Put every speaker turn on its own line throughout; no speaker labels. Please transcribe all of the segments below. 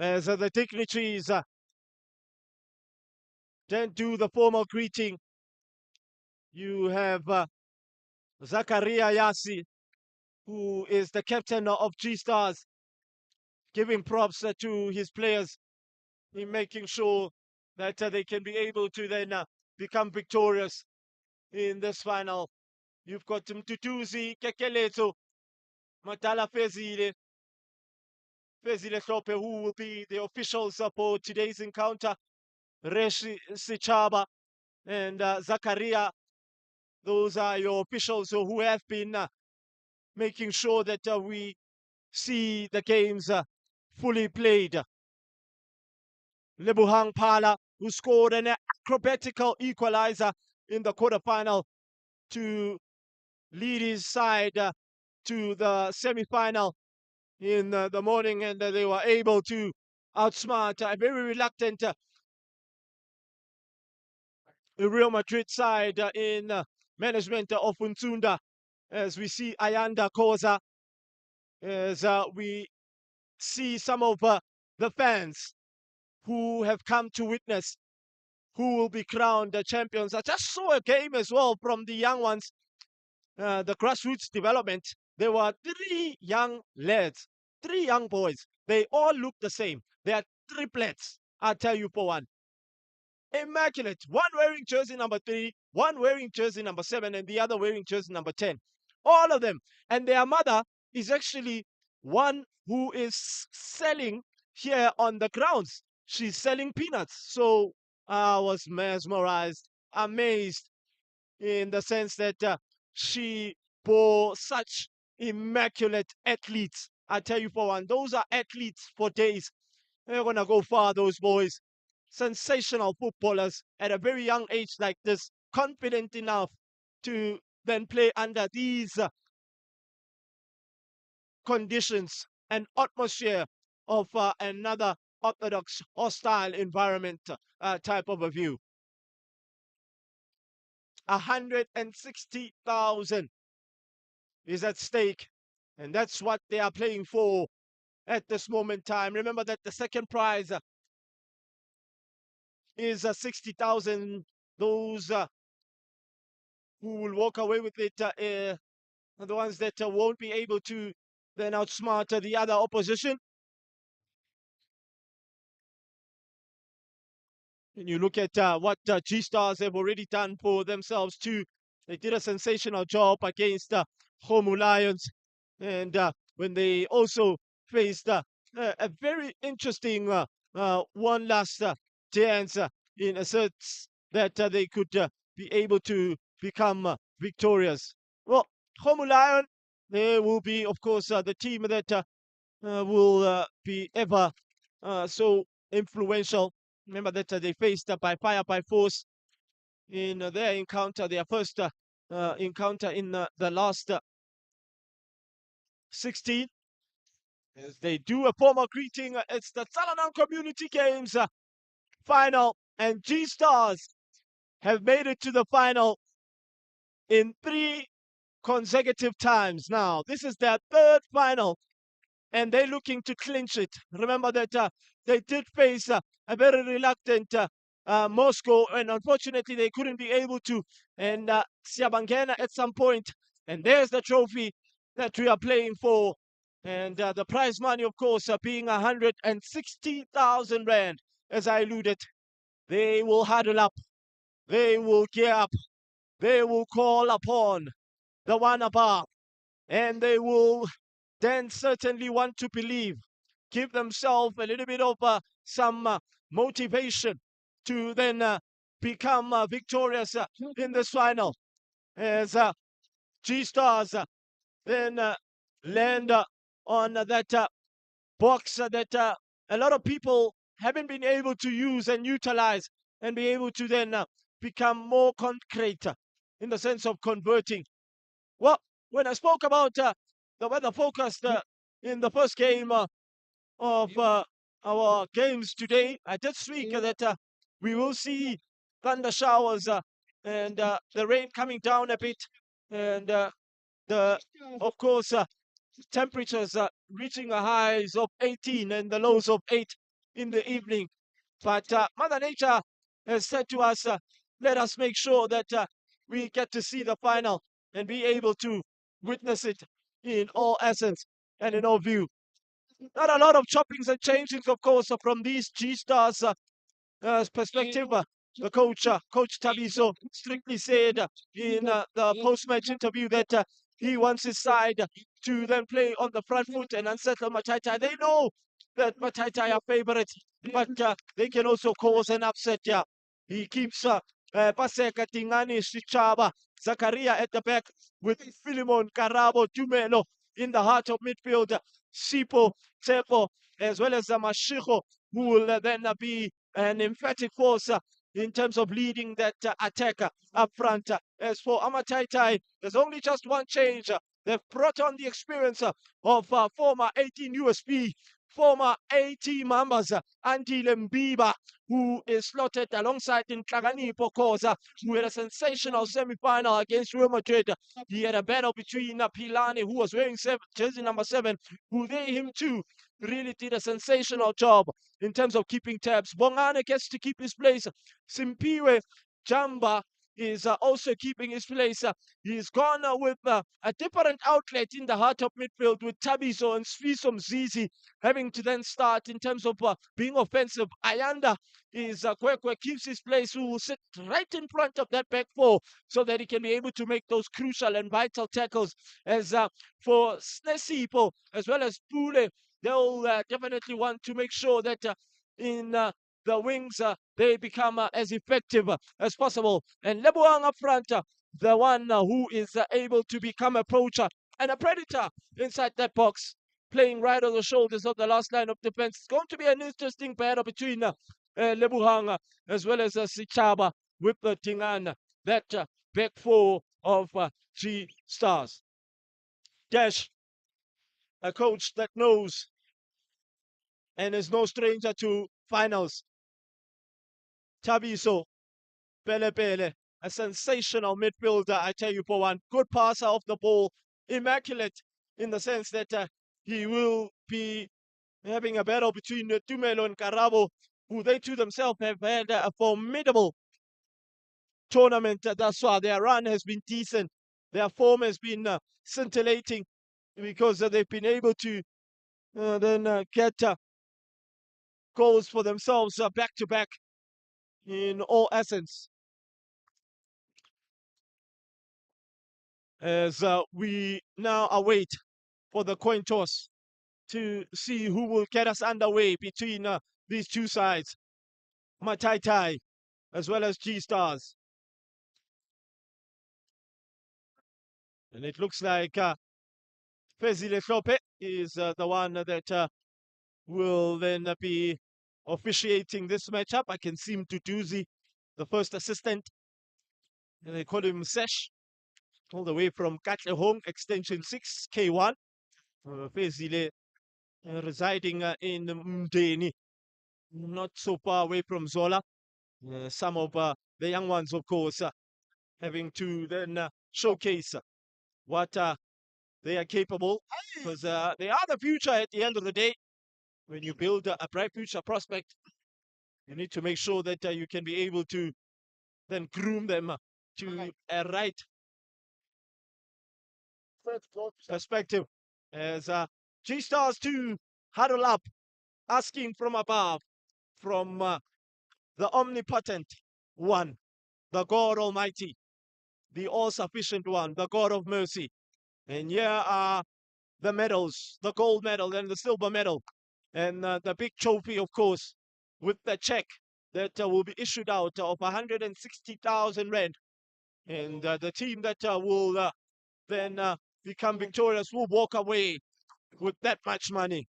as the dignitaries then do the formal greeting. You have Zakaria Yasi, who is the captain of G Stars, giving props to his players in making sure that they can be able to then become victorious in this final. You've got Mtutuzi, Kekeleto, Matala Fezile Sope, who will be the officials for today's encounter. Reshi Sichaba and Zakaria, those are your officials who have been making sure that we see the games fully played. Lebuhang Pala, who scored an acrobatical equalizer in the quarterfinal to lead his side to the semi-final in the morning, and they were able to outsmart a very reluctant Real Madrid side in management of Unsunda, as we see Ayanda Koza, as we see some of the fans who have come to witness who will be crowned the champions. I just saw a game as well from the young ones, the grassroots development. There were three young lads, three young boys. They all look the same. They are triplets, I'll tell you for one. Immaculate. One wearing jersey number 3, one wearing jersey number 7, and the other wearing jersey number 10. All of them. And their mother is actually one who is selling here on the grounds. She's selling peanuts. So I was mesmerized, amazed in the sense that she bore such immaculate athletes. I tell you for one, those are athletes for days. They're going to go far, those boys. Sensational footballers at a very young age like this, confident enough to then play under these conditions and atmosphere of another orthodox hostile environment type of a view. 160,000 is at stake, and that's what they are playing for at this moment in time. Remember that the second prize is 60,000. Those who will walk away with it are the ones that won't be able to then outsmart the other opposition. And you look at what G Stars have already done for themselves too. They did a sensational job against Homu Lions, and when they also faced a very interesting one last chance in asserts that they could be able to become victorious. Well, Homu Lion, they will be, of course, the team that will be ever so influential. Remember that they faced by fire by force in their encounter, their first encounter in the last 16. As they do a formal greeting, it's the Tsalanang Community Games final, and G Stars have made it to the final in 3 consecutive times now. This is their 3rd final, and they're looking to clinch it. Remember that they did face a very reluctant Moscow, and unfortunately they couldn't be able to. And Siabangena at some point, and there's the trophy that we are playing for. And the prize money, of course, being 160,000 rand, as I alluded. They will huddle up, they will gear up, they will call upon the one above, and they will then certainly want to believe, give themselves a little bit of some motivation to then become victorious in this final. As G Stars then land on that box that a lot of people haven't been able to use and utilize and be able to then become more concrete in the sense of converting. Well, when I spoke about the weather forecast in the first game of our games today, I did speak that we will see thunder showers and the rain coming down a bit, and of course temperatures reaching a highs of 18 and the lows of 8. in the evening. But Mother Nature has said to us, let us make sure that we get to see the final and be able to witness it in all essence and in all view. Not a lot of choppings and changings, of course, from these G Stars perspective. The coach, Coach Tabiso, strictly said in the post-match interview that he wants his side to then play on the front foot and unsettle Mataitai. They know that Mataitai are favorites, but they can also cause an upset. Yeah, he keeps Paseka Tingani Shichaba Zakaria at the back with Philemon Karabo Tumelo in the heart of midfield. Sipo Tepo as well as Mashicho, who will then be an emphatic force in terms of leading that attacker up front. As for Amataitai, there's only just one change. They've brought on the experience of former 18 USP, former 80 Mambas, Andile Mbiba, who is slotted alongside in Nhlakanipho Khoza, who had a sensational semi-final against Real Madrid. He had a battle between Pilani, who was wearing jersey number 7, who him too really did a sensational job in terms of keeping tabs. Bongane gets to keep his place. Simpiwe Jamba is also keeping his place. He's gone with a different outlet in the heart of midfield with Tabiso and Sfiso Mzizi having to then start in terms of being offensive. Ayanda is Kwekwe keeps his place, who will sit right in front of that back four so that he can be able to make those crucial and vital tackles. As for Snesipo as well as Pule, they'll definitely want to make sure that in the wings they become as effective as possible. And Lebuang up front, the one who is able to become a poacher and a predator inside that box, playing right on the shoulders of the last line of defense. It's going to be an interesting battle between Lebuhang as well as Sichaba with the Tingan, that back four of G Stars. Dash, a coach that knows and is no stranger to finals. Tabiso Pele, a sensational midfielder, I tell you for one. Good passer of the ball, immaculate in the sense that he will be having a battle between Tumelo and Karabo, who they two themselves have had a formidable tournament thus far. Their run has been decent. Their form has been scintillating because they've been able to then get goals for themselves back to back in all essence. As we now await for the coin toss to see who will get us underway between these two sides, Mataitai as well as G Stars. And it looks like Fezile Flope is the one that will then be officiating this matchup. I can see him Duduzi, the first assistant. And they call him Sesh, all the way from Katlehong, extension 6, K1. Fezile residing in Mdeni, not so far away from Zola. Some of the young ones, of course, having to then showcase what they are capable, because they are the future at the end of the day. When you build a bright future prospect, you need to make sure that you can be able to then groom them to a right perspective. As G Stars 2 huddle up, asking from above, from the omnipotent one, the God Almighty, the all-sufficient one, the God of mercy. And here are the medals, the gold medal and the silver medal, and the big trophy, of course, with the check that will be issued out of 160,000 rand. And the team that will then become victorious will walk away with that much money.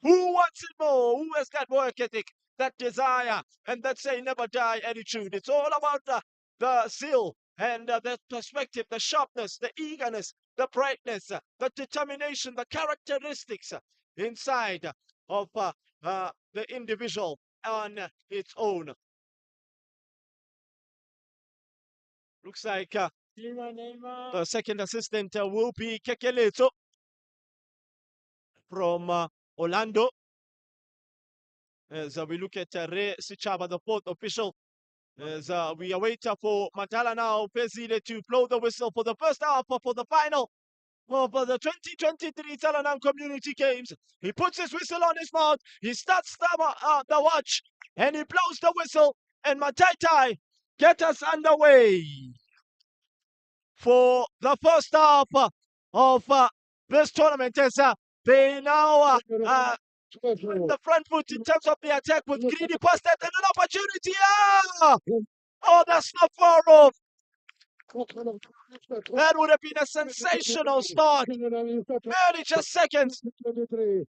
Who wants it more? Who has that work ethic, that desire, and that say never die attitude? It's all about the zeal and the perspective, the sharpness, the eagerness, the brightness, the determination, the characteristics inside of the individual on its own. Looks like the second assistant will be Kekeleto from Orlando. as we look at Re Sichaba, the fourth official, as we await for Matala now, Pezile to blow the whistle for the first half for the final of the 2023 Tsalanang Community Games. He puts his whistle on his mouth, he starts the watch, and he blows the whistle, and Mataitai get us underway for the first half of this tournament as they now the front foot in terms of the attack with Greedy pass that and an opportunity. Oh, that's not far off. That would have been a sensational start. Barely just seconds.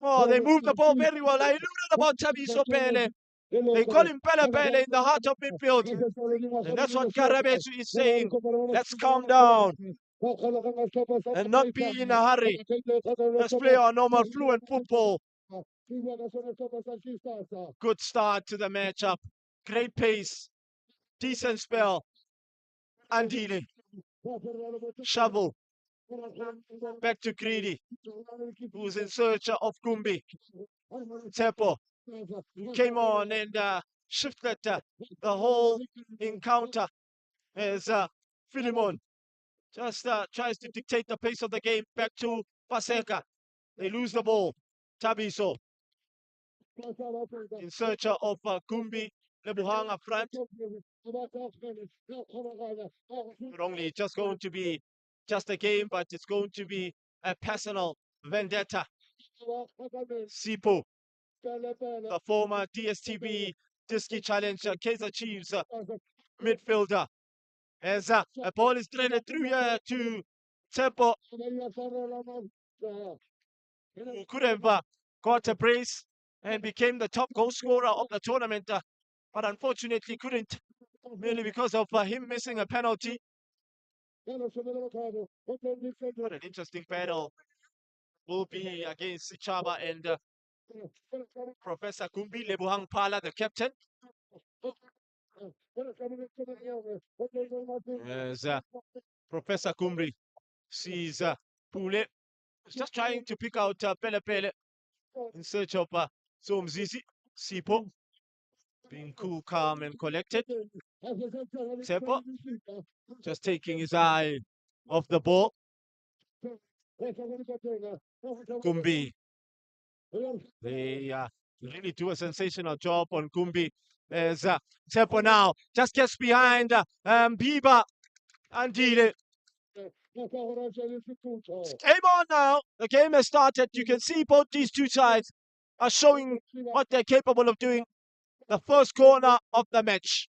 Oh, they moved the ball very well. I alluded about Tabiso Pele. They call him Pele Pele in the heart of midfield. And that's what Karabesu is saying. Let's calm down and not be in a hurry. Let's play our normal fluent football. Good start to the matchup. Great pace. Decent spell. Andile. Shovel. Back to Greedy, who's in search of Kumbi. Tepo came on and shifted the whole encounter as Philemon just tries to dictate the pace of the game back to Paseka. They lose the ball. Tabiso in search of Kumbi. Lebuhang up front. Not only it's just going to be just a game, but it's going to be a personal vendetta. Sipo, the former DSTV Diski Challenger, Kaizer Chiefs midfielder. As a ball is threaded through here to Tempo, who could have got a brace and became the top goal scorer of the tournament, but unfortunately couldn't, merely because of him missing a penalty. What an interesting battle will be against Sichaba and Professor Kumbi. Lebuhang Pala, the captain. As Professor Kumbi sees Pule just trying to pick out Pele Pele in search of Somzizi. Sipo being cool, calm, and collected. Sepo just taking his eye off the ball. Kumbi. They really do a sensational job on Kumbi. As Sepo now just gets behind Biba and Dile. Game on now. The game has started. You can see both these two sides are showing what they're capable of doing. The first corner of the match.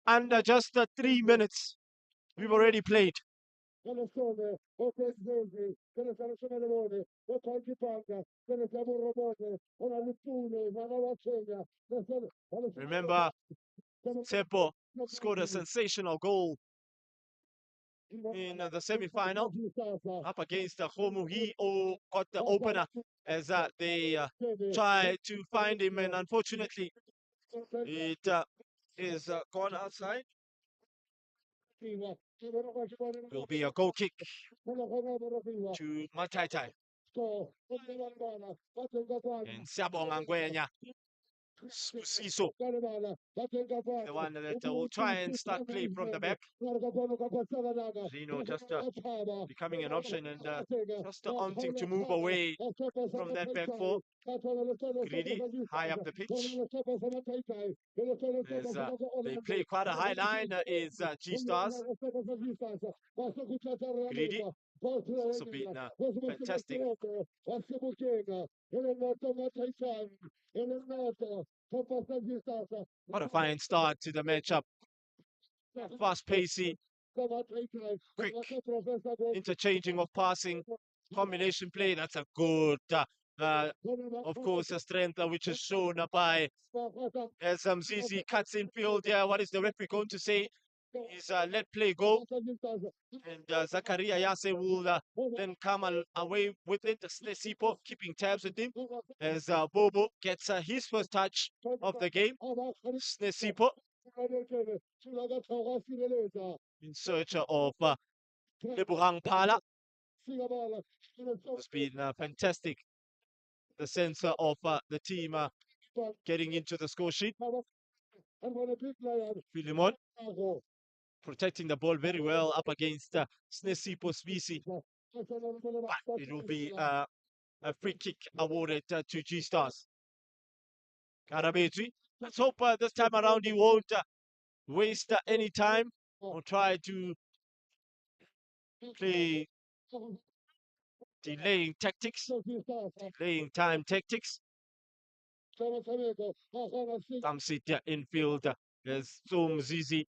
Under just 3 minutes, we've already played. Remember, Sepo scored a sensational goal in the semi-final up against Homuhi, or got the opener as they try to find him, and unfortunately it is gone outside. Will be a goal kick to Mataitai. And Sabong Angwenya. Siso, the one that will try and start play from the back. Zino just becoming an option and just wanting to move away from that back four. Greedy, high up the pitch. As, they play quite a high line is G-Stars. Greedy, also been fantastic. What a fine start to the matchup. Fast pacey, quick interchanging of passing, combination play. That's a good, of course, a strength which is shown by as Zizi cuts in field. Yeah, what is the referee going to say? Is let play go, and Zakaria Yase will then come away with it. Snesipo keeping tabs with him as Bobo gets his first touch of the game. Snesipo in search of Lebuhang Pala. It's been fantastic. The sense of the team getting into the score sheet. Philemon protecting the ball very well up against Snesipo Svisi. But it will be a free kick awarded to G-Stars. Karabetri, let's hope this time around he won't waste any time or try to play delaying tactics, delaying time tactics. Tamsit infield as Zoom Zizi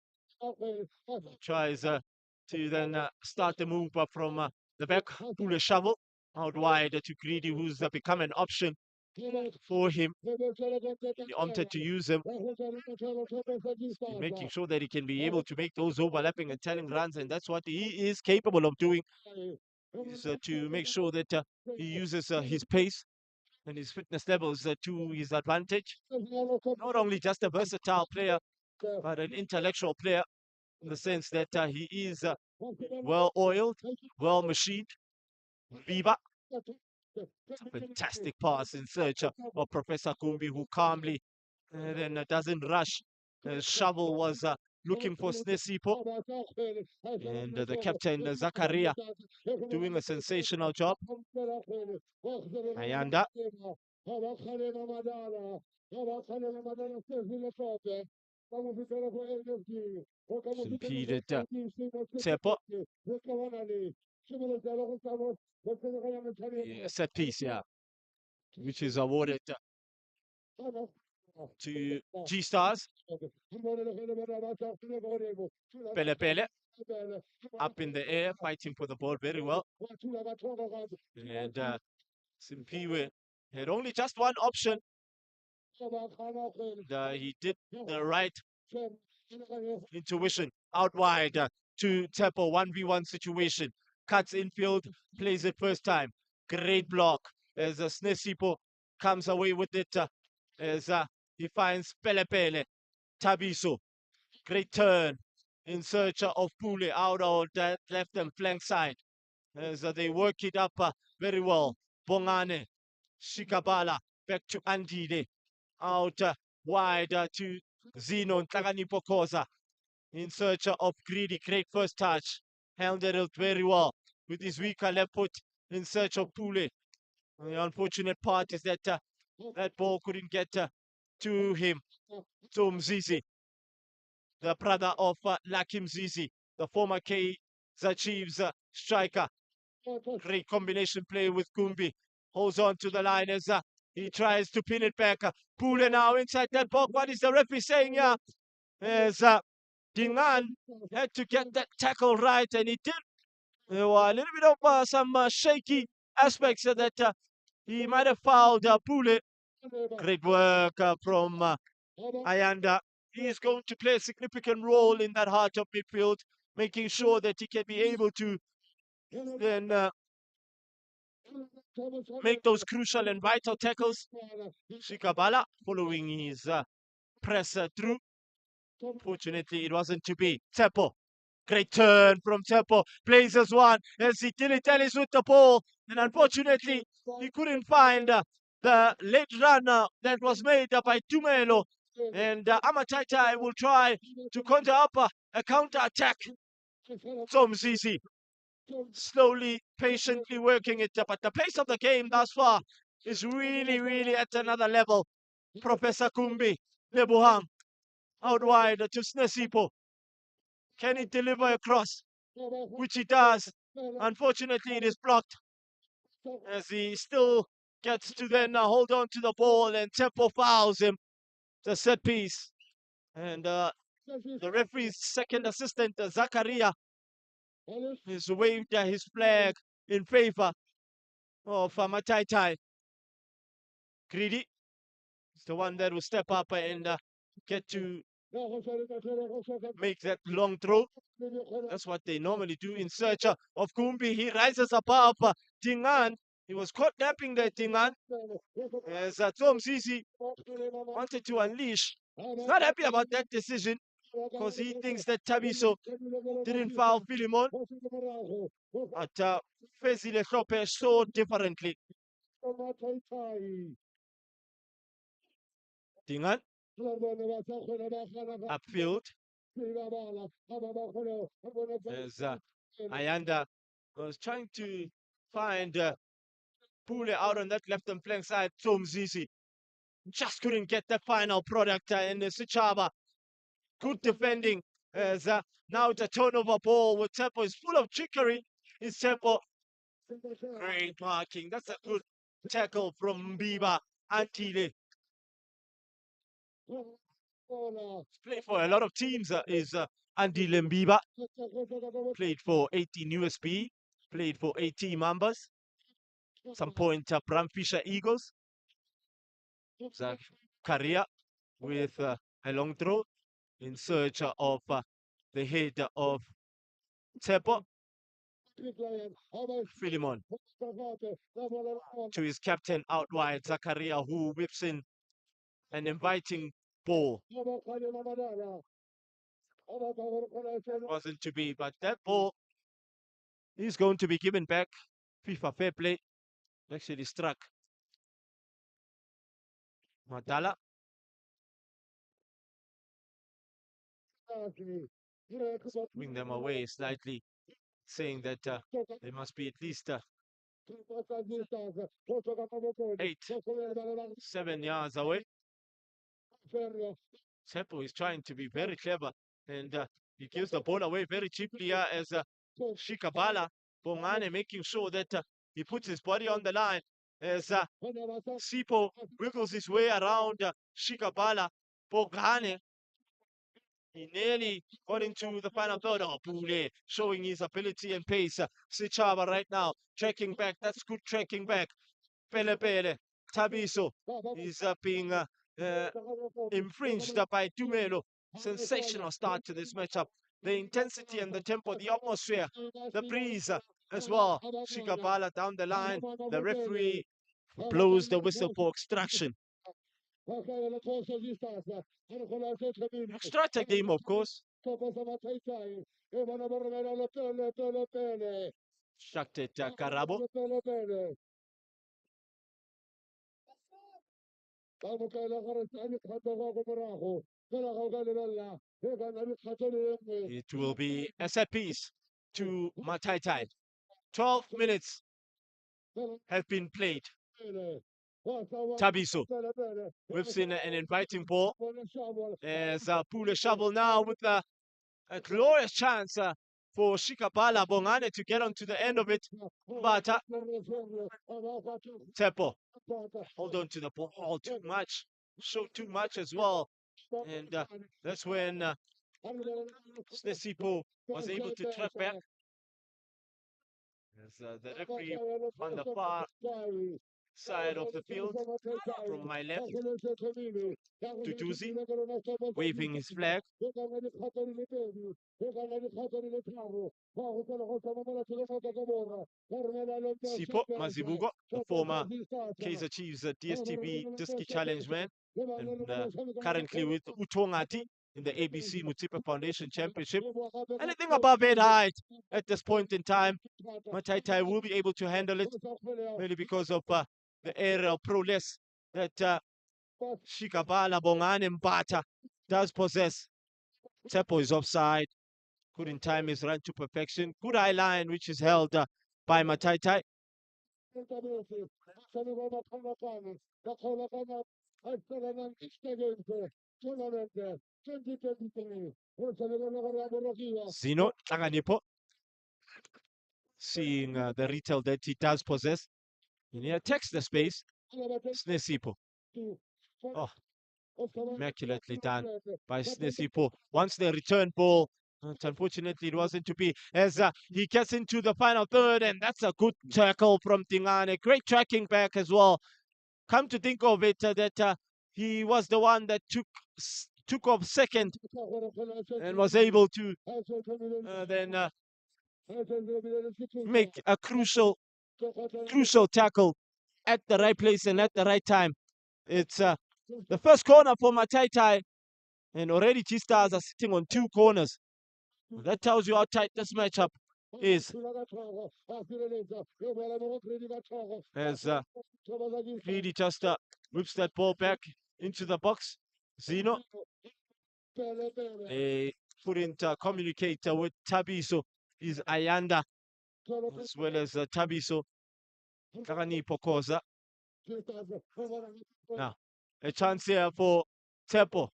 tries to then start the move from the back. Pull a shovel out wide to Greedy, who's become an option for him. He opted to use him, making sure that he can be able to make those overlapping and telling runs, and that's what he is capable of doing, is to make sure that he uses his pace and his fitness levels to his advantage. Not only just a versatile player, but an intellectual player, in the sense that he is well-oiled, well-machined. Viva, fantastic pass in search of Professor Kumbi, who calmly then doesn't rush. Shovel was looking for Snesipo, and the captain Zakaria doing a sensational job. Ayanda impeded Tsepo. Set piece, yeah, which is awarded to G-Stars. Pele Pele up in the air, fighting for the ball very well. And Simpiwe had only just one option. He did the right intuition out wide to Tepo, 1v1 situation. Cuts infield, plays it first time. Great block as Snesipo comes away with it as he finds Pele Pele. Tabiso, great turn in search of Pule out of that left and flank side as they work it up very well. Bongane, Shikabala, back to Andile, out wide to Zino Ntaganipokoza in search of Greedy. Great first touch, handled it very well with his weaker left foot in search of Pule. The unfortunate part is that that ball couldn't get to him. So Mzizi, the brother of Lakim Zizi, the former Kaizer Chiefs striker. Great combination play with Kumbi. Holds on to the line as he tries to pin it back. Pule now inside that box. What is the referee saying here? As Dingan had to get that tackle right, and he did. There were a little bit of some shaky aspects that he might have fouled Pule. Great work from Ayanda. He is going to play a significant role in that heart of midfield, making sure that he can be able to then make those crucial and vital tackles. Shikabala following his press through. Fortunately, it wasn't to be. Tepo, great turn from Tepo. Plays as one as he dilly-dallies with the ball. And unfortunately, he couldn't find the late runner that was made by Tumelo. And Amataitai will try to conjure up a counter-attack. So Mzizi slowly, patiently working it, but the pace of the game thus far is really, really at another level. Professor Kumbi, Lebuhang, out wide to Snesipo. Can he deliver across? Which he does. Unfortunately, it is blocked as he still gets to then hold on to the ball, and Tempo fouls him. The set piece. And the referee's second assistant, Zakaria, has waved his flag in favor of Mataitai. Greedy is the one that will step up and get to make that long throw. That's what they normally do in search of Kumbi. He rises above Dingan. He was caught napping there, Dingan. As Tom Sisi wanted to unleash. He's not happy about that decision because he thinks that Tabiso didn't foul Philemon. But Fezi Lechope saw differently. Dingan upfield as Ayanda was trying to find Pule out on that left and flank side. Zizi just couldn't get the final product in the Sichaba. Good defending as now it's a turnover ball with Tepo is full of trickery. Is Tepo great marking? That's a good tackle from Biba Antile. Played for a lot of teams is Andy Lembiba. Played for 18 USB. Played for 18 Mambas. Some point Bram Fisher Eagles. Career with a long throw in search of the head of Tepo. Philemon to his captain out wide, Zakaria, who whips in an inviting ball. Wasn't to be, but that ball is going to be given back. FIFA fair play. Actually struck Madala. Bring them away slightly, saying that they must be at least 7 yards away. Sepo is trying to be very clever, and he gives the ball away very cheaply as Shikabala Bongane making sure that he puts his body on the line as Sipo wiggles his way around Shikabala. Bongane, he nearly got into the final third. Oh, Pule showing his ability and pace. Sichaba right now tracking back. That's good tracking back. Pele Tabiso is being infringed by Tumelo. Sensational start to this matchup. The intensity and the tempo, the atmosphere, the breeze as well. Shikabala down the line. The referee blows the whistle for extraction. Extra game, of course. Shakted Karabo. It will be a set piece to Mataitai. 12 minutes have been played. Tabiso whips in an inviting ball as Pule shovel now with a glorious chance for Shikabala Bongane to get onto the end of it. But Tepo hold on to the ball too much, show too much as well. And that's when Snesipo was able to track back. As the referee on the far side of the field from my left, Tutuzi, waving his flag. Sipo Mazibugo, the former Kaizer Chiefs DSTV Diski Challenge man, and currently with Utongati in the ABC Mutipa Foundation Championship. Anything above 8 height at this point in time, Mataitai will be able to handle it, really because of the aerial prowess that Shikabala Bongane Mbata does possess. Tepo is offside. Couldn't time his run to perfection. Good eye line, which is held by Mataitai. Zino Tlanganipo, seeing the retail that he does possess. And he attacks the space. Snesipo. Oh, immaculately done by Snesipo. Once the return ball, unfortunately it wasn't to be, as he gets into the final third, and that's a good tackle from Tingane. Great tracking back as well. Come to think of it, that he was the one that took off second and was able to then make a crucial tackle at the right place and at the right time. It's the first corner for Mataitai, and already G-Stars are sitting on 2 corners. That tells you how tight this matchup is. As really just whips that ball back into the box. Zino. They couldn't communicate with Tabiso. Is Ayanda as well as Tabiso. Kakani Pokoza. Now, a chance here for Tepo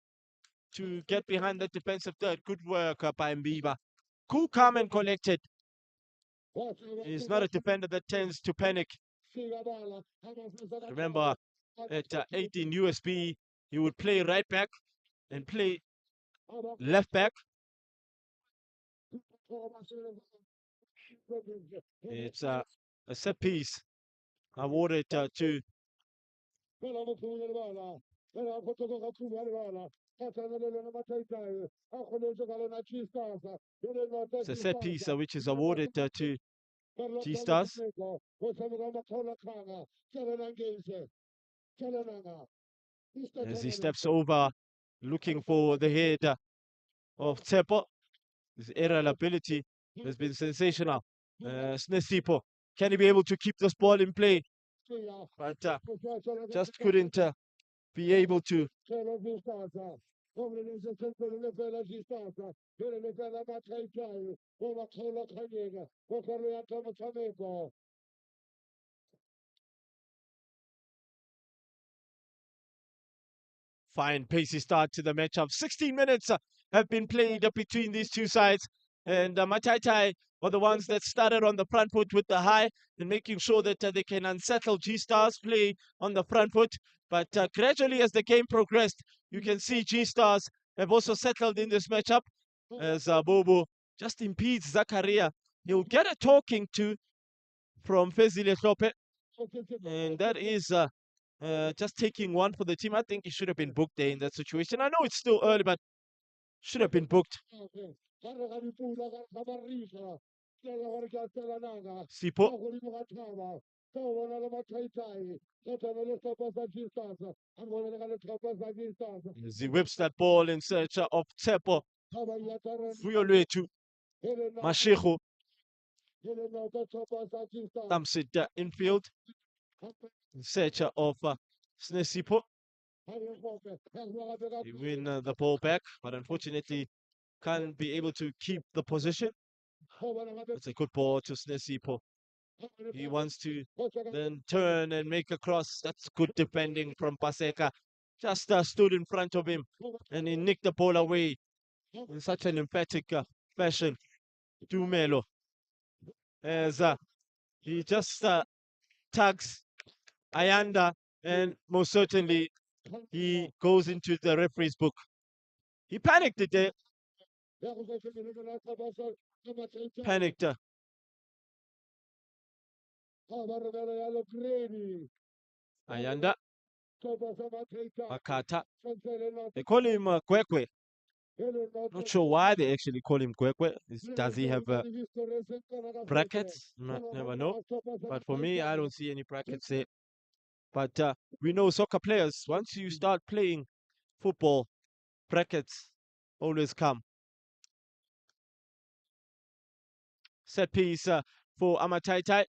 to get behind the defensive third. Good work by Mbiba. Cool, calm, and collected. He's not a defender that tends to panic. Remember, at 18 USB, he would play right back and play left back. It's a set piece awarded to it's a set piece which is awarded to G-Stars. As he steps over, looking for the head of Tsepo. His aerial ability has been sensational. Snesipo, can he be able to keep this ball in play? But just couldn't be able to. Fine pacey start to the matchup. 16 minutes have been played between these two sides. And Mataitai are the ones that started on the front foot with the high and making sure that they can unsettle G-Stars, play on the front foot. But gradually as the game progressed, you can see G-Stars have also settled in this matchup as Bobo just impedes Zakaria. He'll get a talking to from Fezile Klope. And that is just taking one for the team. I think he should have been booked there in that situation. I know it's still early, but should have been booked. Sipo. As he whips that ball in search of Tsepo. Fuyolwetu. Mashego. Dumps it infield. In search of Snesipo. He win the ball back, but unfortunately can't be able to keep the position. It's a good ball to Snesipo. He wants to then turn and make a cross. That's good defending from Paseka. Just stood in front of him and he nicked the ball away in such an emphatic fashion. Dumelo. As he just tags Ayanda, and most certainly he goes into the referee's book. He panicked there. Panicked. Ayanda. Makata. They call him Kwekwe. Not sure why they actually call him Kwekwe. Does he have brackets? Never know. But for me, I don't see any brackets there. But we know soccer players, once you start playing football, brackets always come. Set piece for Amataitai.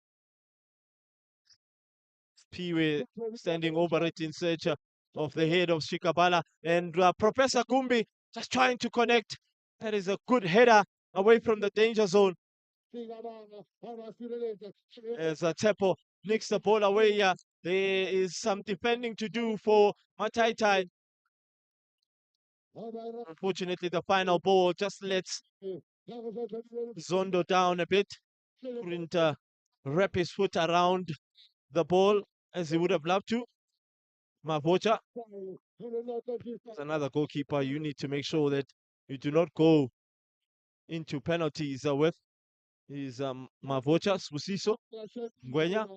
Piwe standing over it in search of the head of Shikabala. And Professor Kumbi just trying to connect. That is a good header away from the danger zone. As Tepo nicks the ball away, there is some defending to do for Mataitai. Unfortunately, the final ball just lets Zondo down a bit. Couldn't wrap his foot around the ball as he would have loved to. Mavocha is another goalkeeper. You need to make sure that you do not go into penalties with. Is Mavocha Spusiso Ngwenya.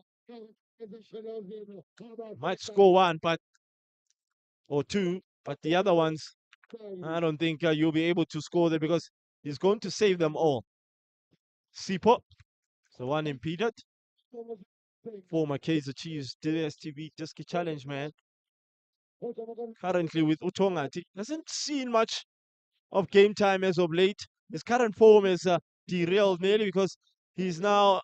Might score one, or two, but the other ones, I don't think you'll be able to score them because he's going to save them all. Sipo, the one impeded. Former Kaizer Chiefs DSTV Diski Challenge man. Currently with Utonga. Hasn't seen much of game time as of late. His current form is derailed merely because he's now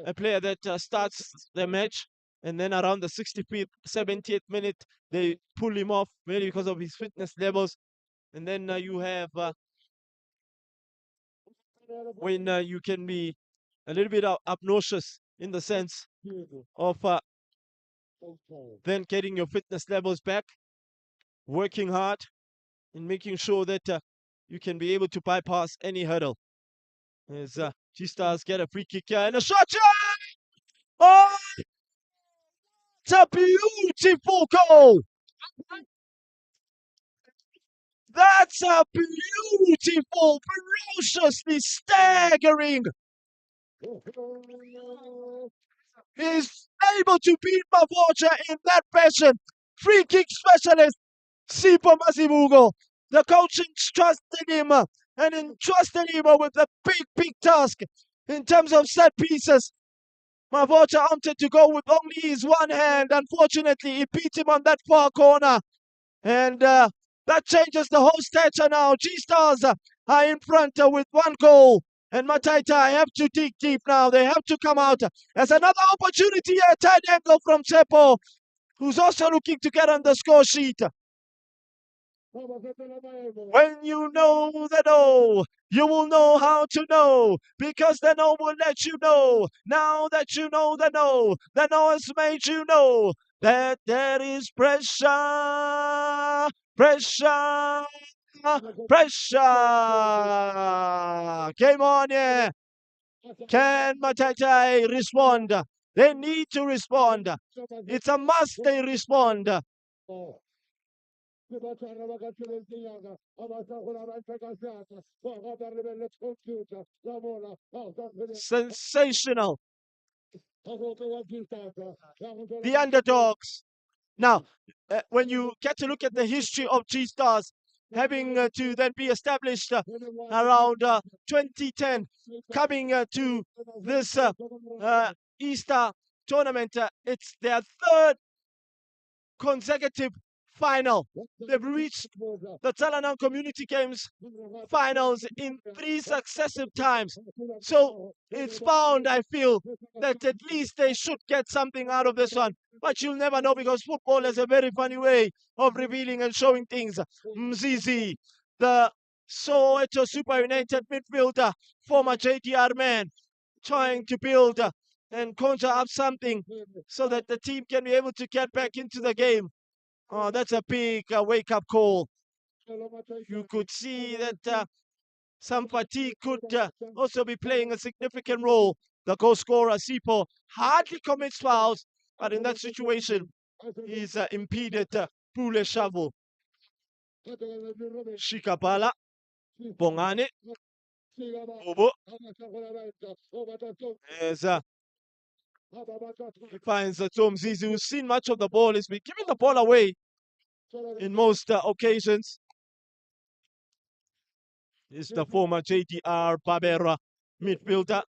a player that starts the match And then around the 65th, 70th minute, they pull him off, maybe because of his fitness levels. And then you have when you can be a little bit obnoxious in the sense of then getting your fitness levels back, working hard, and making sure that you can be able to bypass any hurdle. As G-Stars get a free kick here and a shot. Oh, it's a beautiful goal. That's a beautiful, ferociously staggering. He's able to beat Mavocha in that fashion. Free kick specialist, Sipo Masimugo. The coach entrusted him and entrusted him with a big task in terms of set pieces. Mavocha opted to go with only his one hand. Unfortunately, he beat him on that far corner. And that changes the whole stature now. G-Stars are in front with one goal. And Mataitai have to dig deep now. They have to come out. There's another opportunity at tight angle from Tsepo, who's also looking to get on the score sheet. When you know the know, you will know how to know, because the know will let you know. Now that you know the know has made you know that there is pressure, pressure, pressure. Game on, yeah. Can Mataitai respond? They need to respond. It's a must they respond. Sensational. The underdogs. Now, when you get to look at the history of G-Stars, having to then be established around 2010, coming to this Easter tournament, it's their third consecutive final. They've reached the Tsalanang Community Games finals in 3 successive times. So it's bound, I feel, that at least they should get something out of this one. But you'll never know, because football has a very funny way of revealing and showing things. Mzizi, the Soweto Super United midfielder, former JDR man, trying to build and conjure up something so that the team can be able to get back into the game. Oh, that's a big wake-up call. You could see that some fatigue could also be playing a significant role. The goal scorer, Sipo, hardly commits fouls, but in that situation, he's impeded Pule Shavu. Shikapala, Bongane, Bobo. As he finds Tom Zizi, who's seen much of the ball, has been giving the ball away in most occasions. Is the former JDR Barbera midfielder,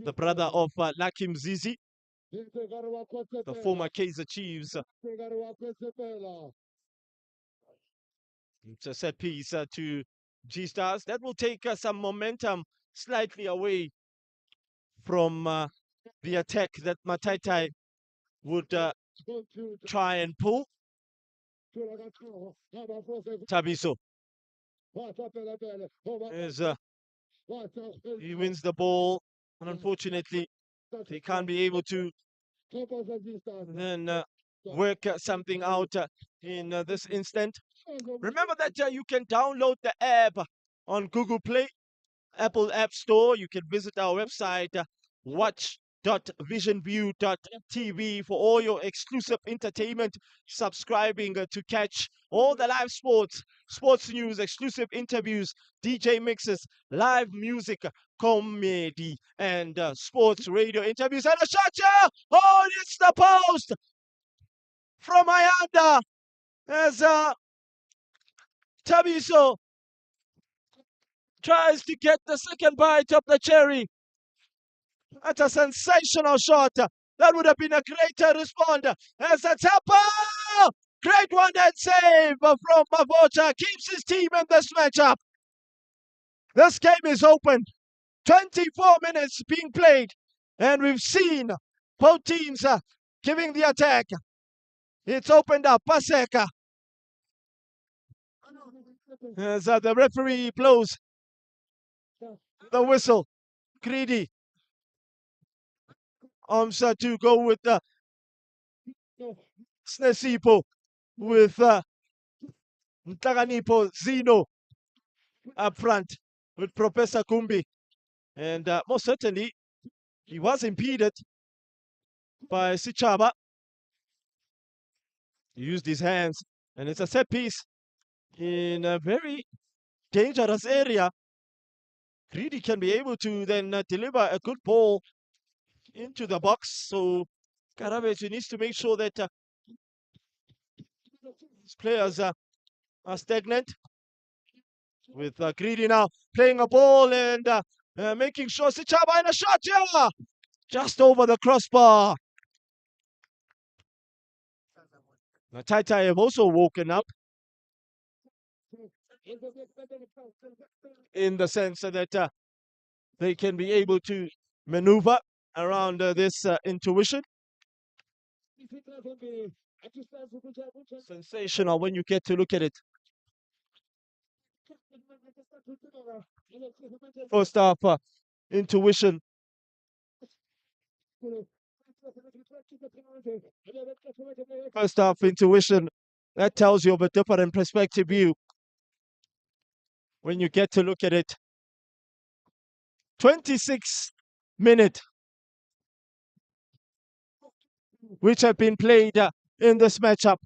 the brother of Lakim Zizi, the former Kaizer Chiefs. It's a set piece to G-Stars. That will take some momentum slightly away from the attack that Mataitai would try and pull. Tabiso. As he wins the ball, and unfortunately, they can't be able to then work something out in this instant. Remember that you can download the app on Google Play, Apple App Store. You can visit our website, watch.visionview.tv, for all your exclusive entertainment, subscribing to catch all the live sports news, exclusive interviews, DJ mixes, live music, comedy, and sports radio interviews. And a shot here! Oh, it's the post from Ayanda as Tabiso tries to get the second bite of the cherry. That's a sensational shot. That would have been a greater responder as a tapper. Great one-hand save from Mavocha. Keeps his team in this matchup. This game is open. 24 minutes being played. And we've seen both teams giving the attack. It's opened up. Paseka. As the referee blows the whistle. Greedy arms to go with Snesipo with Ntaganipo Zino up front with Professor Kumbi. And most certainly, he was impeded by Sichaba. He used his hands, and it's a set piece in a very dangerous area. Greedy can be able to then deliver a good ball into the box. So Karabeji needs to make sure that his players are stagnant. With Greedy now playing a ball and making sure Sichaba in a shot, yeah! Just over the crossbar. Tai have also woken up in the sense that they can be able to maneuver around this intuition. Sensational when you get to look at it. First half intuition. First half intuition. That tells you of a different perspective view when you get to look at it. 26 minutes which have been played in this matchup.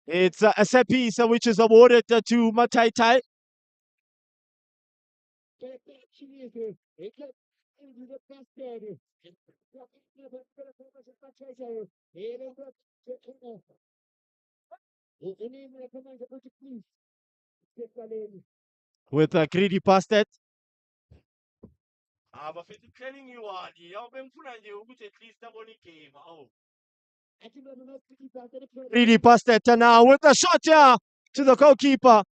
It's a set piece which is awarded to Mataitai. With a greedy past that. Greedy past that now with a shot here to the goalkeeper.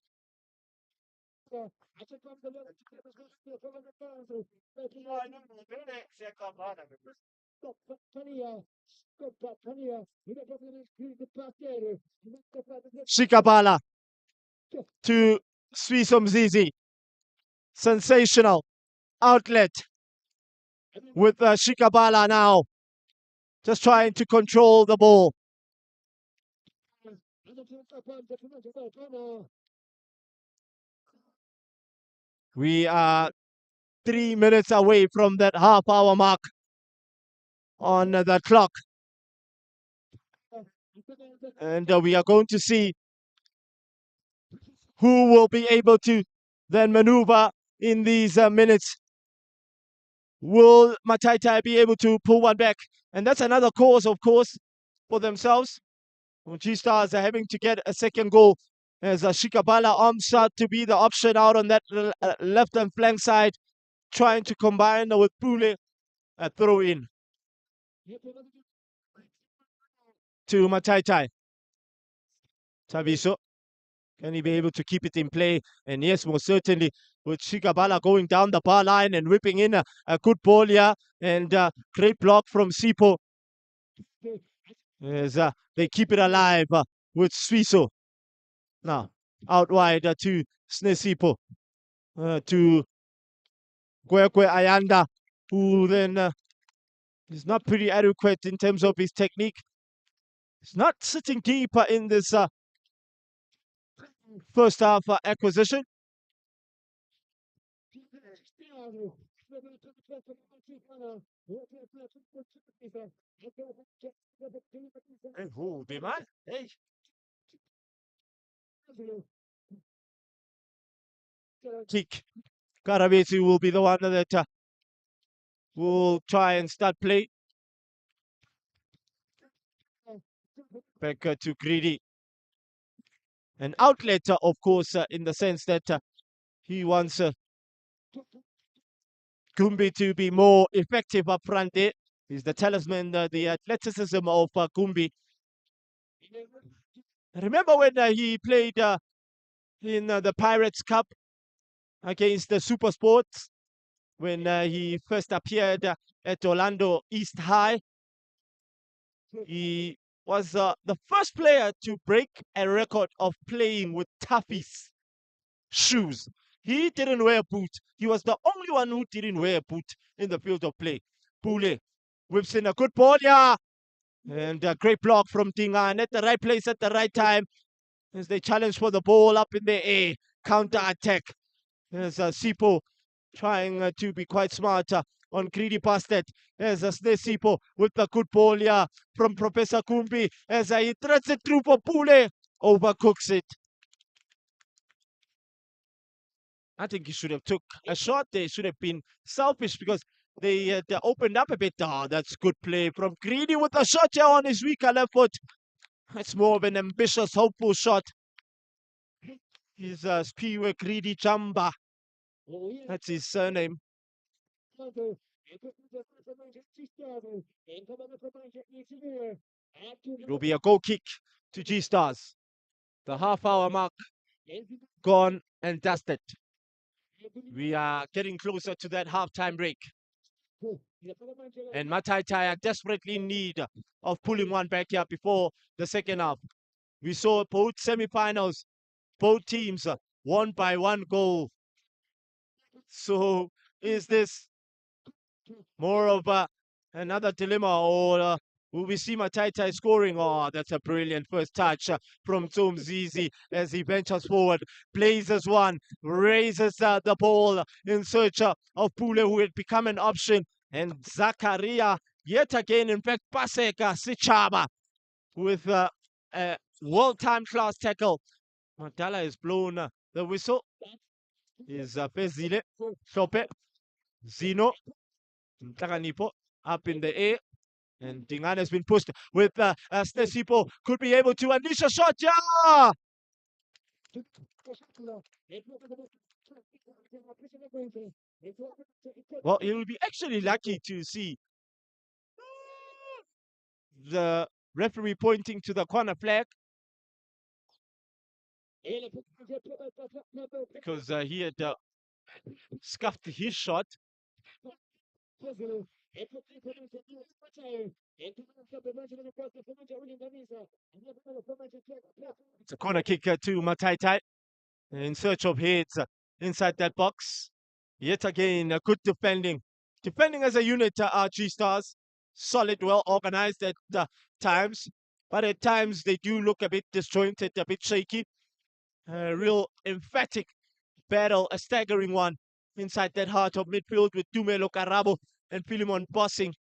Shikabala to Swisom Zizi. Sensational outlet with Shikabala now. Just trying to control the ball. We are 3 minutes away from that half-hour mark on the clock. And we are going to see who will be able to then maneuver in these minutes. Will Mataitai be able to pull one back? And that's another cause, of course, for themselves. G-Stars are having to get a second goal as Shikabala arms out to be the option out on that left and flank side, trying to combine with Pule, a throw in to Mataitai. Taviso, can he be able to keep it in play? And yes, most certainly, with Shikabala going down the bar line and whipping in a good ball here, and great block from Sipo. As they keep it alive with Swiso. Now, out wide to Snesipo, to Kwekwe Ayanda, who then is not pretty adequate in terms of his technique. He's not sitting deeper in this first half acquisition. Hey. Kick. Karavesi will be the one that will try and start play. Back to Greedy. an outlet, of course, in the sense that he wants Gumbi to be more effective up front there. He's the talisman, the athleticism of Gumbi. Remember when he played in the Pirates Cup against the Super Sports, when he first appeared at Orlando East High? He was the first player to break a record of playing with toughies shoes. He didn't wear a boot. He was the only one who didn't wear a boot in the field of play. Pule whips in a good ball, yeah. And a great block from Dingan at the right place at the right time as they challenge for the ball up in the air. Counter attack. There's Sipo trying to be quite smart on greedy bastard. There's Sipo with the good ball, yeah, from Professor Kumbi as he threads it through for Pule. Overcooks it. I think he should have took a shot. They should have been selfish because they opened up a bit. Oh, that's good play from Greedy with a shot here on his weaker left foot. It's more of an ambitious, hopeful shot. He's Spiwe Greedy Jamba. That's his surname. It will be a goal kick to G-Stars. The half-hour mark gone and dusted. We are getting closer to that halftime break. And Mataitai are desperately in need of pulling one back here before the second half. We saw both semifinals, both teams won by one goal. So is this more of another dilemma, or will we see Mataitai scoring? Oh, that's a brilliant first touch from Tum Zizi as he ventures forward, blazes one, raises the ball in search of Pule, who had become an option. And Zakaria, yet again, in fact, Paseka Sichaba with a world-time class tackle. Mandala has blown the whistle. Is Pezile, Sope, Zino, Takanipo up in the air. And Dingan has been pushed with Stesipo. Could be able to unleash a shot. Yeah! Well, he will be actually lucky to see the referee pointing to the corner flag, because he had scuffed his shot. It's a corner kick to Mataitai in search of heads inside that box. Yet again, good defending. Defending as a unit, G-Stars. Solid, well organized at times. But at times, they do look a bit disjointed, a bit shaky. A real emphatic battle, a staggering one inside that heart of midfield with Tumelo Karabo and Philemon bossing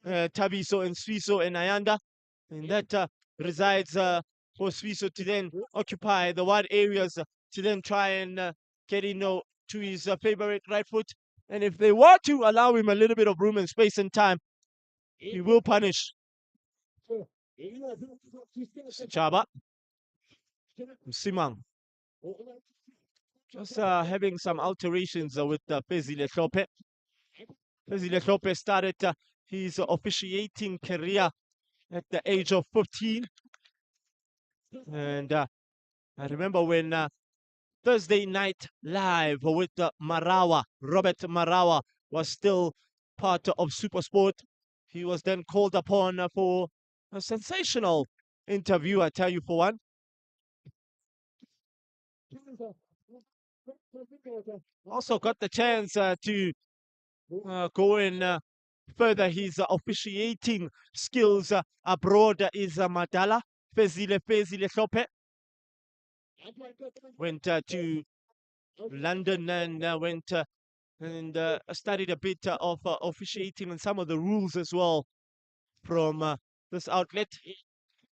Tabiso and Swiso and Ayanda. And that resides for Swiso to then occupy the wide areas to then try and get in to his favorite right foot. And if they were to allow him a little bit of room and space and time, he will punish. Chaba. Simang. Just having some alterations with Pezile Shope. Pezile Shope started his officiating career at the age of 15. And I remember when Thursday Night Live with Marawa, Robert Marawa, was still part of Supersport. He was then called upon for a sensational interview, I tell you for one. Also got the chance to go and further his officiating skills abroad is Madala, Fezile Shope. Went to London and went and studied a bit of officiating and some of the rules as well from this outlet.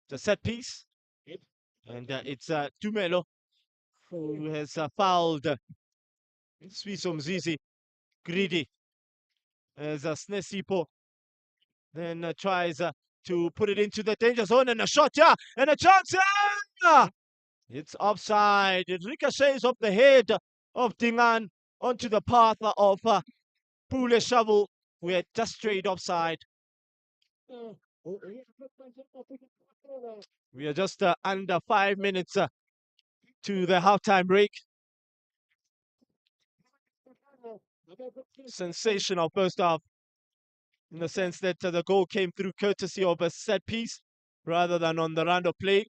The set piece. And it's Tumelo who has fouled Swiso Mzizi. Greedy as Snesipo then tries to put it into the danger zone, and a shot, yeah, and a chance, yeah! It's offside. It ricochets off the head of Dingan onto the path of Pule Shovel. We're just straight offside. We are just under 5 minutes to the halftime break. Sensational first half, in the sense that the goal came through courtesy of a set piece rather than on the round of play.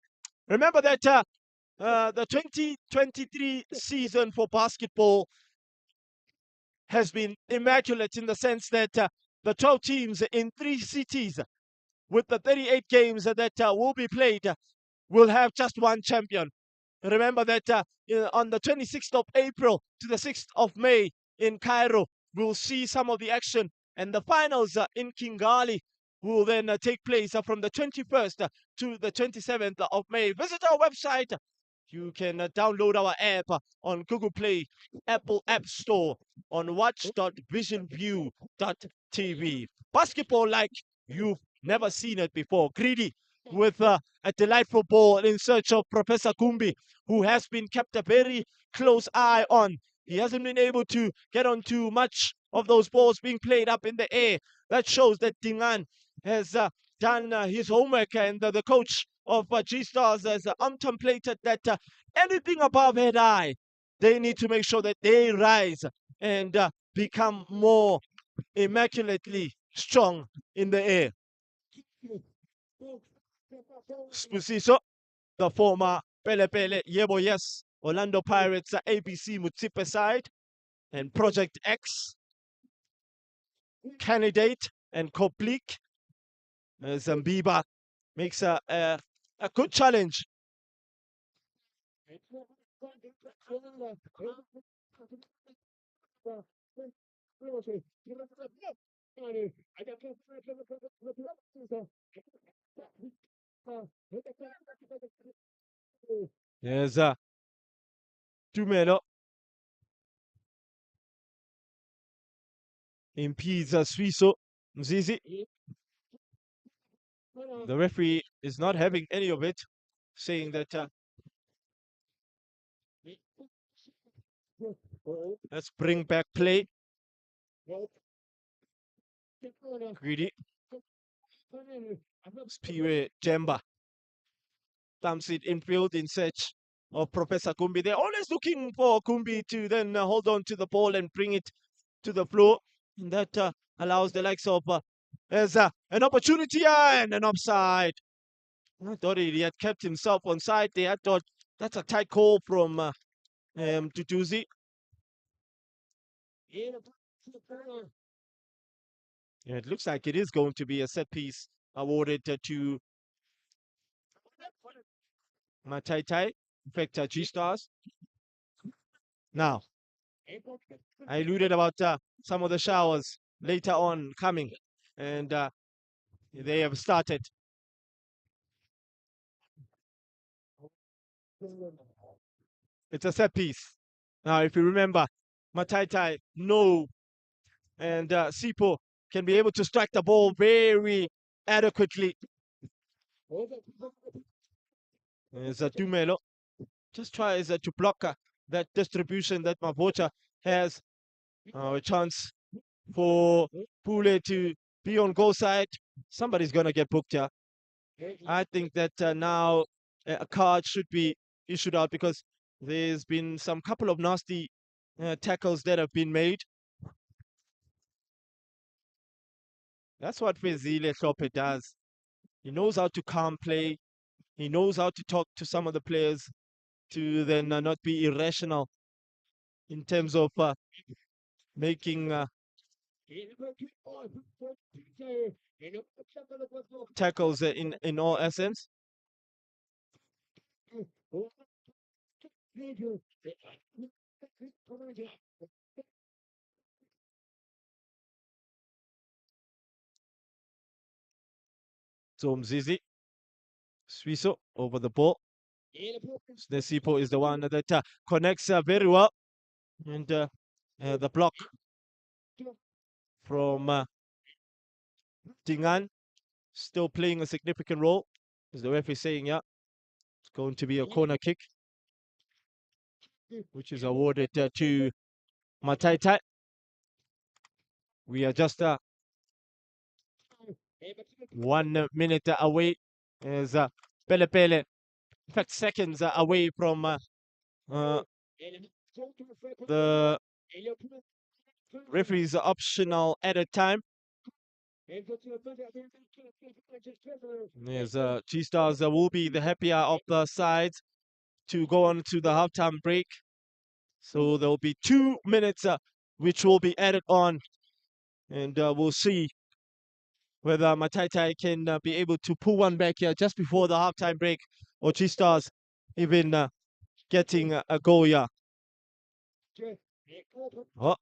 Remember that the 2023 season for basketball has been immaculate, in the sense that the 12 teams in 3 cities with the 38 games that will be played will have just one champion. Remember that on the 26th of April to the 6th of May in Cairo, we'll see some of the action, and the finals in Kigali will then take place from the 21st to the 27th of May. Visit our website. You can download our app on Google Play, Apple App Store, on watch.visionview.tv. Basketball like you've never seen it before. Greedy with a delightful ball in search of Professor Kumbi, who has been kept a very close eye on. He hasn't been able to get onto much of those balls being played up in the air. That shows that Dingan has done his homework, and the coach of G-Stars has contemplated that anything above head high, they need to make sure that they rise and become more immaculately strong in the air. Spusiso, the former Pele Pele Yebo Yes Orlando Pirates ABC Mutsipe side, and Project X candidate and Koplik Zambiba makes a good challenge. There's Tumelo impedes Suiso Mzizi. The referee is not having any of it, saying that let's bring back play. Greedy. Spiwe Jemba dumps it infield in search of Professor Kumbi. They're always looking for Kumbi to then hold on to the ball and bring it to the floor. And that allows the likes of there's an opportunity and an offside. I thought he had kept himself on side there. I thought that's a tight call from Tutuzi. Yeah, it looks like it is going to be a set piece awarded to Mataitai, in fact, G-Stars. Now, I alluded about some of the showers later on coming, and they have started. It's a set piece. Now, if you remember, Mataitai, No, and Sipo can be able to strike the ball very adequately. There's a Tumelo. Just tries to block that distribution that Mavocha has. A chance for Pule to be on goal side. Somebody's going to get booked here. I think that now a card should be issued out, because there's been some couple of nasty tackles that have been made. That's what Fezile Shope does. He knows how to calm play. He knows how to talk to some of the players to then not be irrational in terms of making tackles in all essence. So Mzizi, Suiso over the ball. Nesipo is the one that connects very well. And the block from Dingan still playing a significant role. As the ref is saying, yeah, it's going to be a corner kick. which is awarded to Mataitai. We are just 1 minute away as Pele Pele, in fact, seconds away from the referee's optional added time. As G-Stars will be the happier of the sides to go on to the halftime break. So there will be 2 minutes which will be added on, and we'll see whether Mataitai can be able to pull one back here just before the halftime break, or G-Stars even getting a goal here. Oh.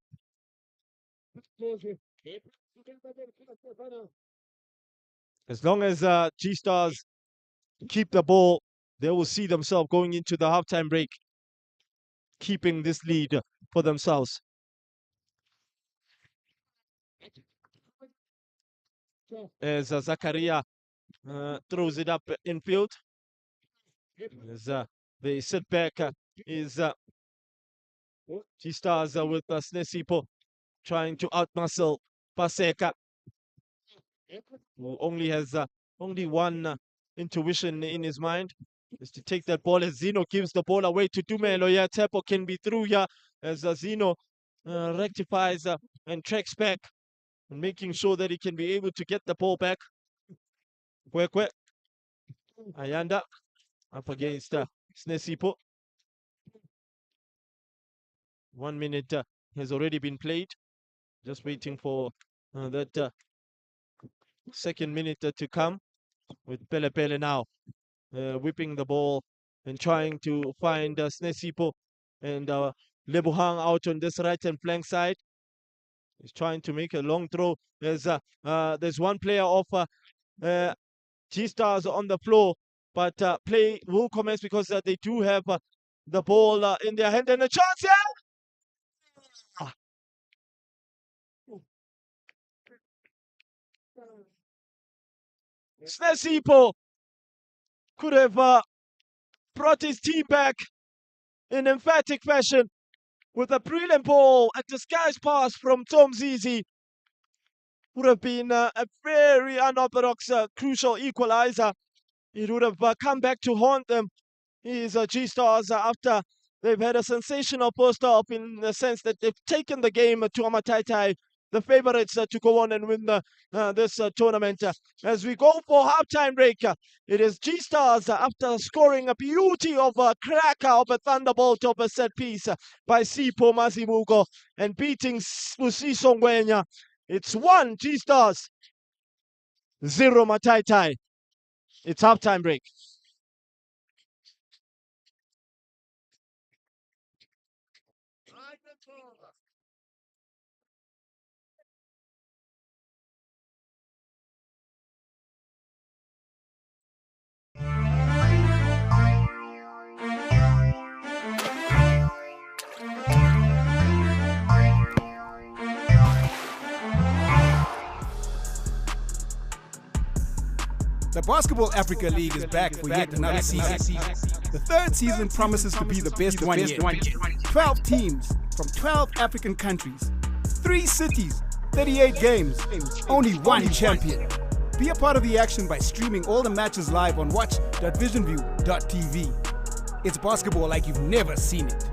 As long as G-Stars keep the ball, they will see themselves going into the halftime break, keeping this lead for themselves. As Zakaria throws it up infield. As the setback is G-Stars with Snesipo trying to outmuscle Paseka, who only has only one intuition in his mind, is to take that ball as Zino gives the ball away to Dumelo. Yeah, Tepo can be through here as Zino rectifies and tracks back, and making sure that he can be able to get the ball back. Kwekwe Ayanda up against Snesipo. 1 minute has already been played. Just waiting for that second minute to come, with Pele Pele now whipping the ball and trying to find Snesipo and Lebuhang out on this right-hand flank side. He's trying to make a long throw. There's one player of G-Stars on the floor, but play will commence because they do have the ball in their hand, and a chance here. Snesipo could have brought his team back in emphatic fashion with a brilliant ball, a disguised pass from Tom Zizi. Would have been a very unorthodox, crucial equalizer. It would have come back to haunt them. Is G-Stars after they've had a sensational first half, in the sense that they've taken the game to Amataitai, the favorites to go on and win this tournament. As we go for halftime break, it is G-Stars after scoring a beauty of a cracker of a thunderbolt of a set piece by Sipo Mazimugo and beating Musiso Ngwenya. It's 1 G-Stars, 0 Mataitai. It's halftime break.
The Basketball Africa League is back for yet another season. The third season promises to be the best one yet. 12 teams from 12 African countries, 3 cities, 38 games, only one champion. Be a part of the action by streaming all the matches live on watch.visionview.tv. It's basketball like you've never seen it.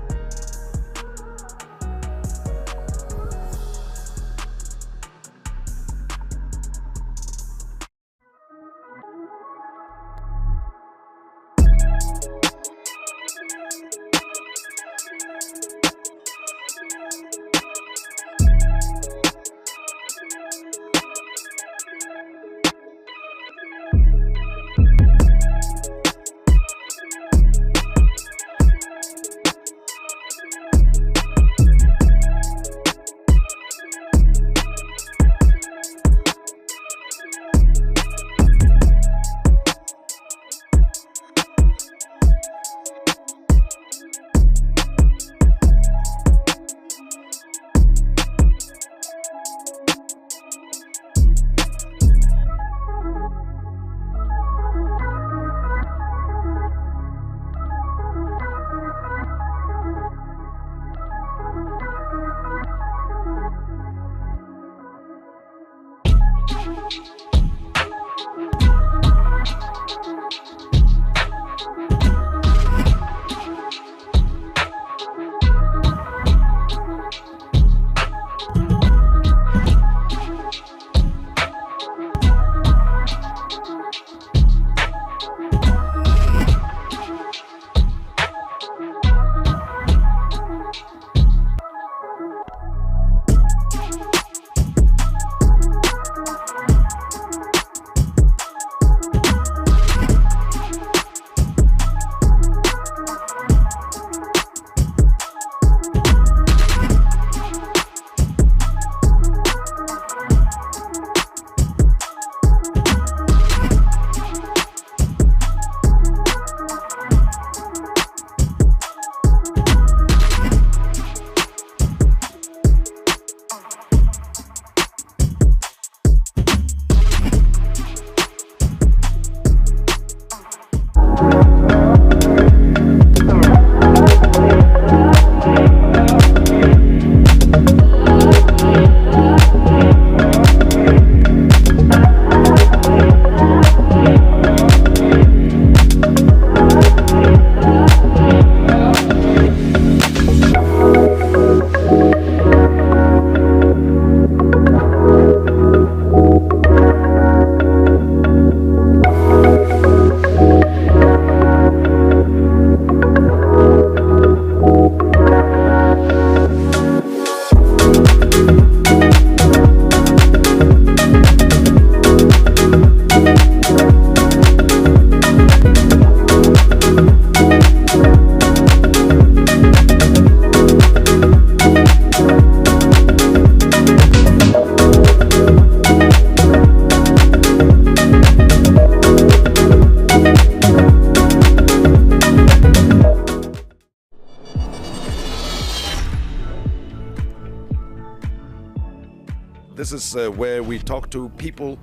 This is where we talk to people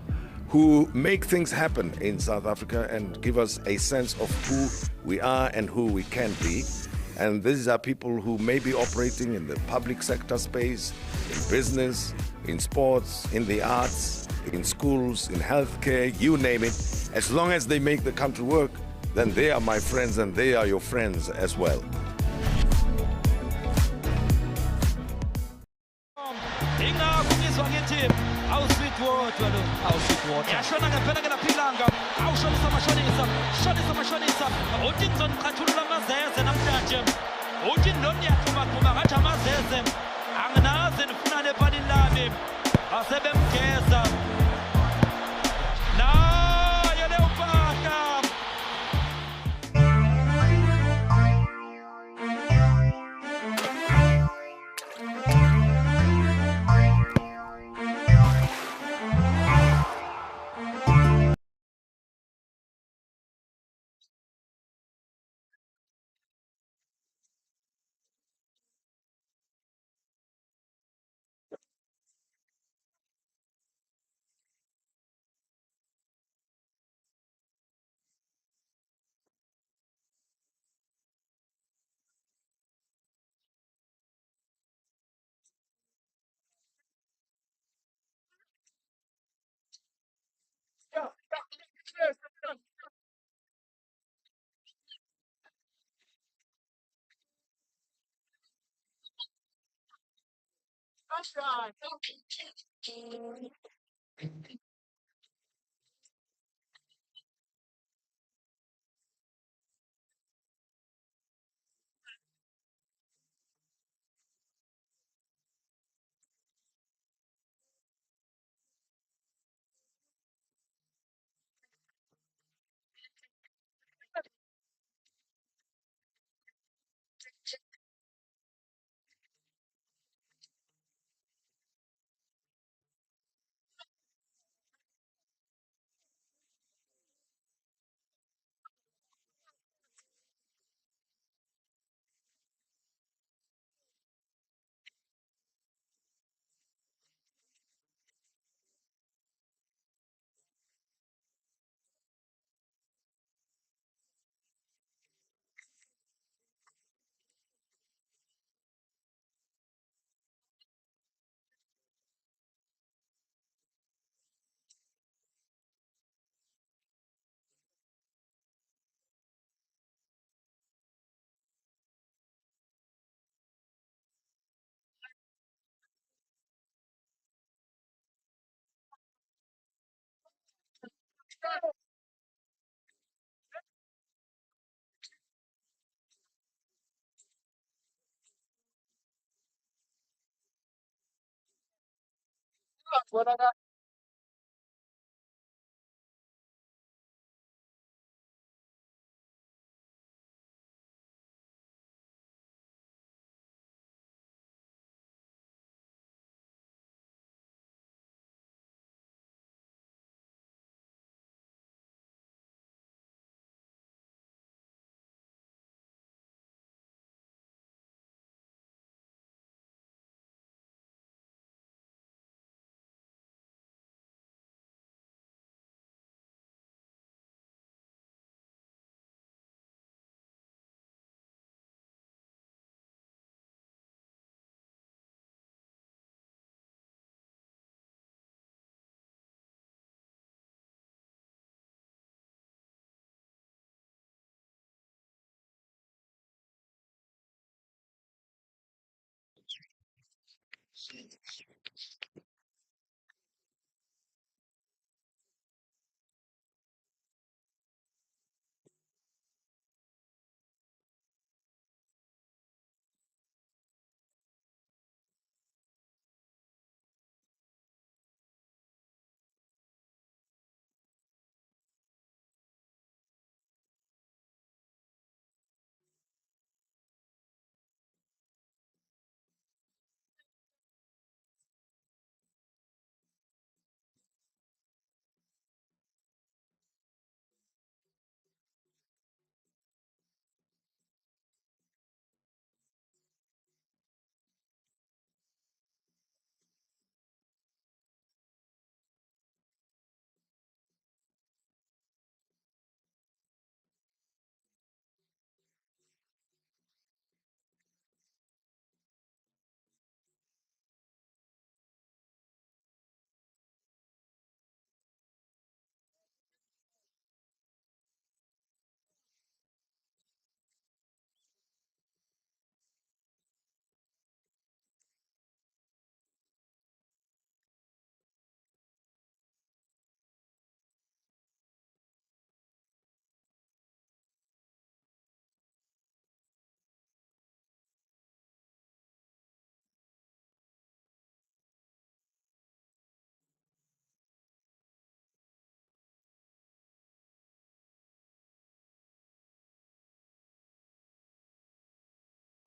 who make things happen in South Africa and give us a sense of who we are and who we can be. And these are people who may be operating in the public sector space, in business, in sports, in the arts, in schools, in healthcare, you name it. As long as they make the country work, then they are my friends and they are your friends as well.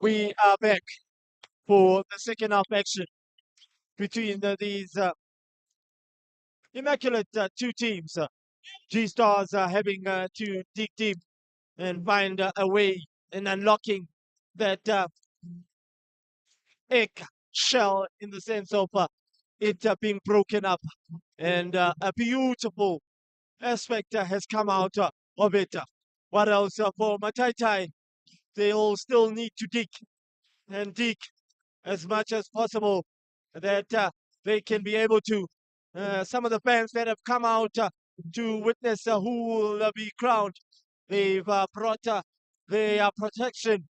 We are back for the second half action between these immaculate two teams. G Stars are having to dig deep and find a way in unlocking that egg shell in the sense of it being broken up. And a beautiful aspect has come out of it. What else for Mataitai? They all still need to dig and dig as much as possible that they can be able to. Some of the fans that have come out to witness who will be crowned, they've brought their protection,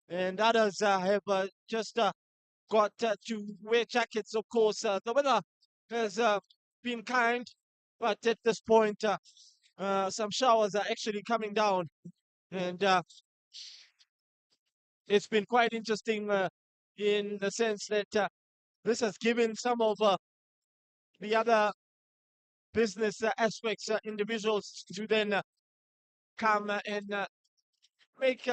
and others have just got to wear jackets. Of course, the weather has been kind, but at this point, some showers are actually coming down, and it's been quite interesting in the sense that this has given some of the other business aspects individuals to then come and make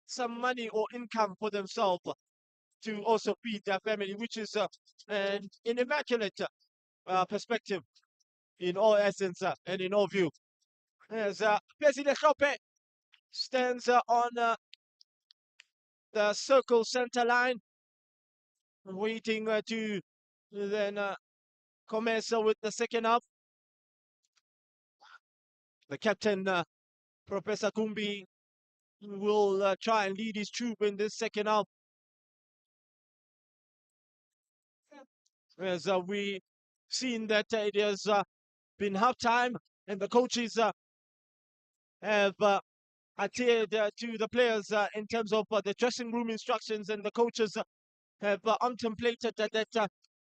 some money or income for themselves to also feed their family, which is an immaculate perspective in all essence and in all view. As President Shope stands on the circle center line, waiting to then commence with the second half. The captain, Professor Kumbi, will try and lead his troop in this second half. As we seen that it has been half time and the coaches have adhered to the players in terms of the dressing room instructions, and the coaches have contemplated that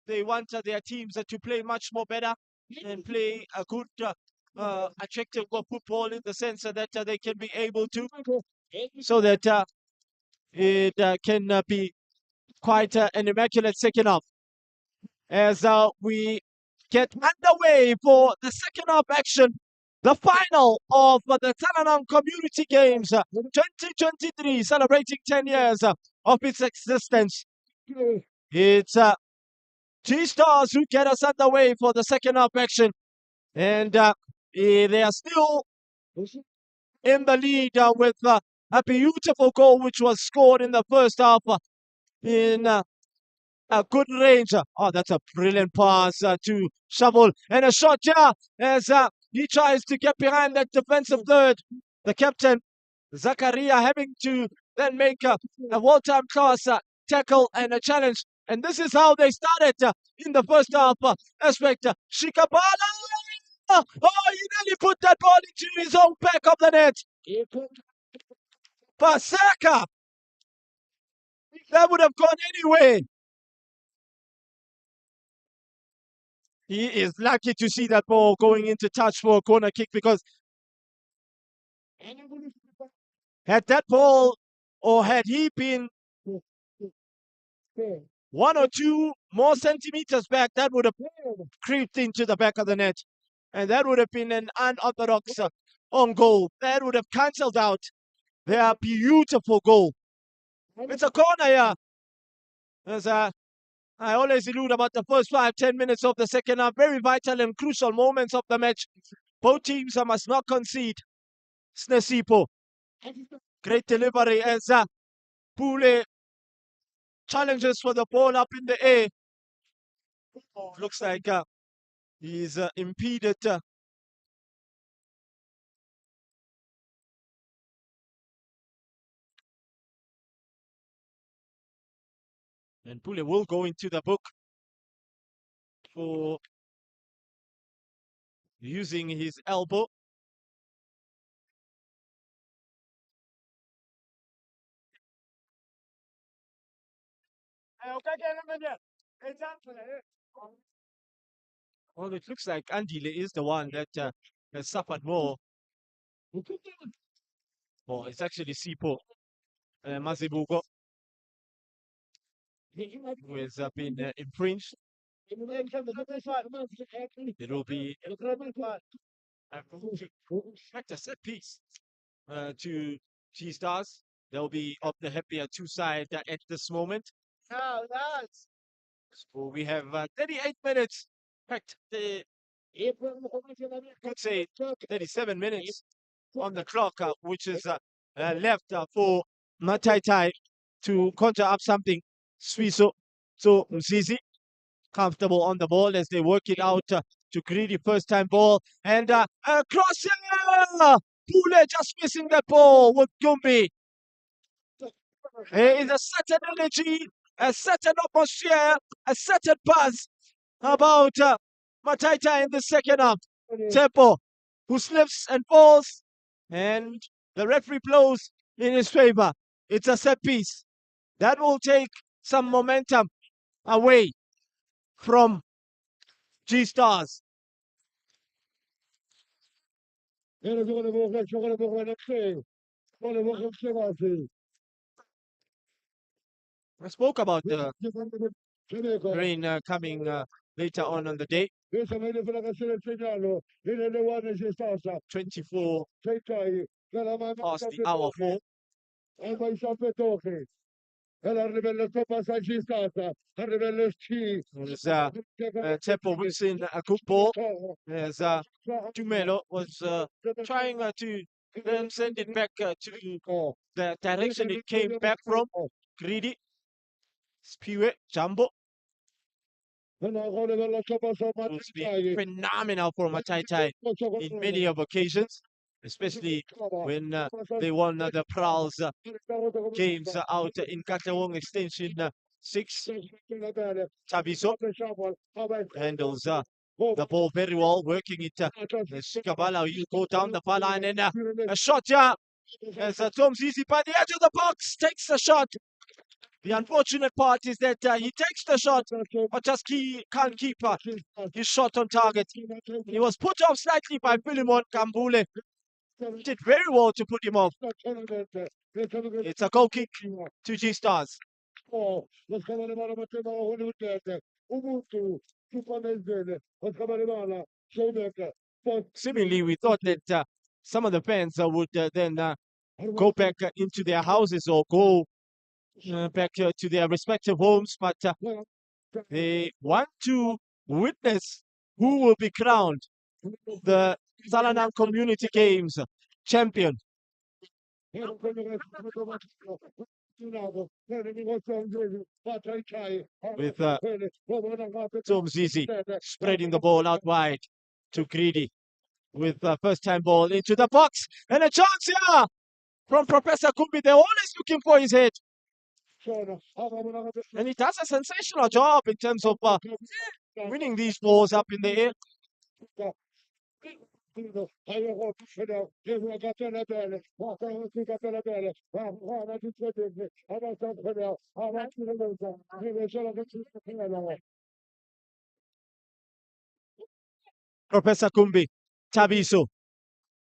they want their teams to play much more better and play a good attractive football in the sense that they can be able to, so that it can be quite an immaculate second half. As we get underway for the second half action, the final of the Tsalanang Community Games 2023, celebrating 10 years of its existence. It's G-Stars who get us underway for the second half action. And they are still in the lead with a beautiful goal which was scored in the first half in a good range. Oh, that's a brilliant pass to Shovel. And a shot here as he tries to get behind that defensive third. The captain, Zakaria, having to then make a well-timed class tackle and a challenge. And this is how they started in the first half aspect. Shikabala! Oh, he nearly put that ball into his own back of the net. Pasaka! That would have gone anyway. He is lucky to see that ball going into touch for a corner kick, because had that ball, or had he been 1 or 2 more centimeters back, that would have creeped into the back of the net. And that would have been an unorthodox on goal. That would have cancelled out their beautiful goal. It's a corner here. As I always allude about the first 5-10 minutes of the second half, very vital and crucial moments of the match. Both teams must not concede. Snesipo, great delivery as Pule challenges for the ball up in the air. Looks like he's impeded. And Pule will go into the book for using his elbow. Well, it looks like Andile is the one that has suffered more. Oh, it's actually Sipo Mazibugo who has been infringed. It will be a set piece to G-Stars. They'll be of the happier two side at this moment. So we have 38 minutes. In fact, could say 37 minutes on the clock, which is left for Mataitai to conjure up something. Swiso, so Mzizi comfortable on the ball as they work it out to greedy first time ball, and crossing. Pule just missing that ball with Gumbi. There is a certain energy, a certain atmosphere, a certain buzz about Mataita in the second half. Tempo, who slips and falls, and the referee blows in his favor. It's a set piece. That will take some momentum away from G-Stars. I spoke about the rain coming later on the day. 24 past the hour 4. Tempo whips in a good ball as Tumelo was trying to then send it back to the direction it came back from. Greedy, Spiwe, Jumbo. It's been phenomenal for Mataitai in many of occasions, especially when they won the Prowls games out in Katlehong Extension 6. Tabiso handles the ball very well, working it. Shikabala will go down the far line, and a shot here as Tom Zizi by the edge of the box takes a shot. The unfortunate part is that he takes the shot, but just can't keep his shot on target. He was put off slightly by Philemon Kambule. Did very well to put him off. It's a goal kick to G Stars. Seemingly, we thought that some of the fans would then go back into their houses or go back to their respective homes, but they want to witness who will be crowned the Tsalanang Community Games champion. With Tom Zizi spreading the ball out wide to Greedy with first-time ball into the box, and a chance here from Professor Kumbi. They're always looking for his head, and he does a sensational job in terms of winning these balls up in the air. Professor Kumbi, Tabiso,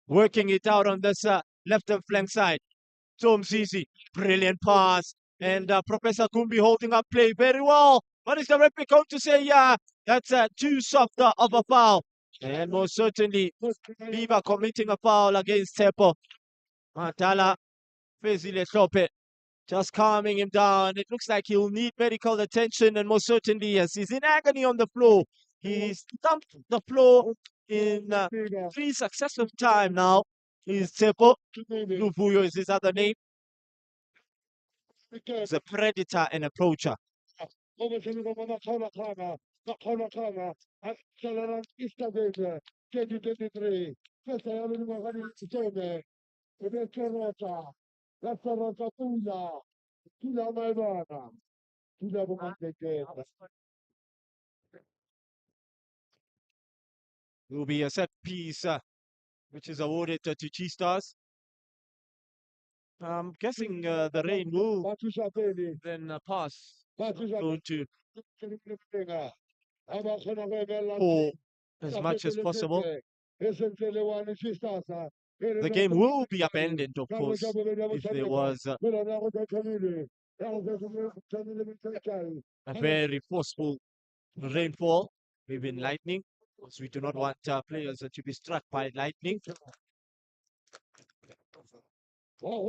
working it out on this left flank side. Tom Zizi, brilliant pass, and Professor Kumbi holding up play very well. What is the referee going to say? Yeah, that's too soft of a foul. And most certainly, Viva committing a foul against Tepo. Matala, Fezile Shope, just calming him down. It looks like he'll need medical attention, and most certainly, yes, he's in agony on the floor. He's thumped the floor in 3 successive times now. He's Tepo. Luvuyo is his other name. He's a predator and approacher. Will be a set piece which is awarded to G Stars. I'm guessing the rain will then pass. Going to pour as much as possible. The game will be abandoned, of course, if there was a very forceful rainfall, maybe lightning, because we do not want players to be struck by lightning. Now,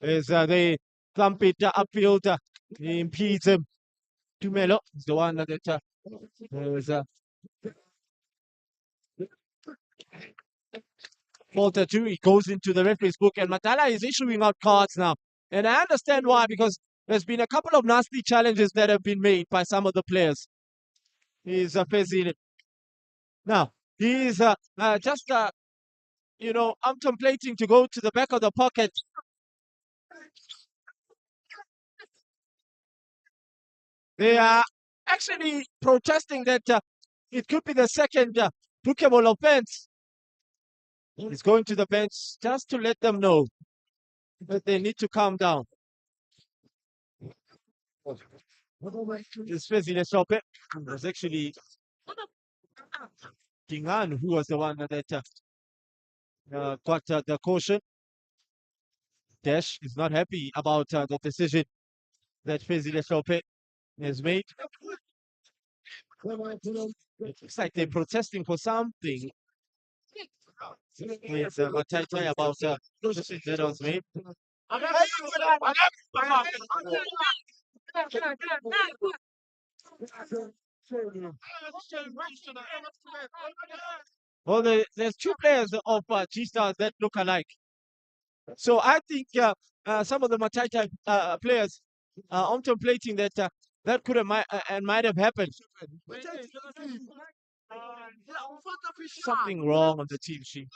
as they thump it upfield, he impedes him. Tumelo is the one that was falter too. He goes into the referee's book, and Matala is issuing out cards now. And I understand why, because there's been a couple of nasty challenges that have been made by some of the players. He's Fezile. Now, he's just contemplating to go to the back of the pocket. They are actually protesting that it could be the second bookable offense. He's going to the bench just to let them know that they need to calm down. This Fezile Sope was actually Kingan who was the one that got the caution. Dash is not happy about the decision that Fezile Sope has made. It looks like they're protesting for something. It's Mataitai about the decision that was made. Well, there's 2 players of G Stars that look alike. So I think some of the Mataitai players are contemplating that that could have might have happened. Something wrong on the team sheet.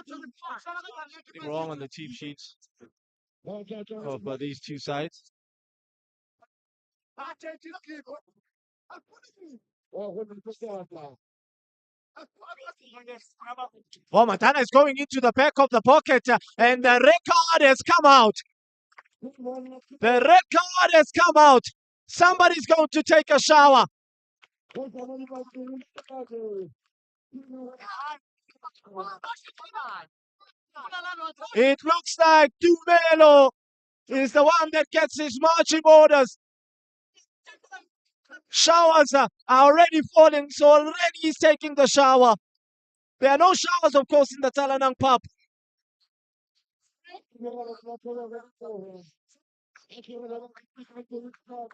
Nothing wrong on the team sheets of these two sides. Oh, Matana is going into the back of the pocket, and the red card has come out. The red card has come out. Somebody's going to take a shower. It looks like Tumelo is the one that gets his marching orders. Showers are already falling, so already he's taking the shower. There are no showers, of course, in the Tsalanang pub.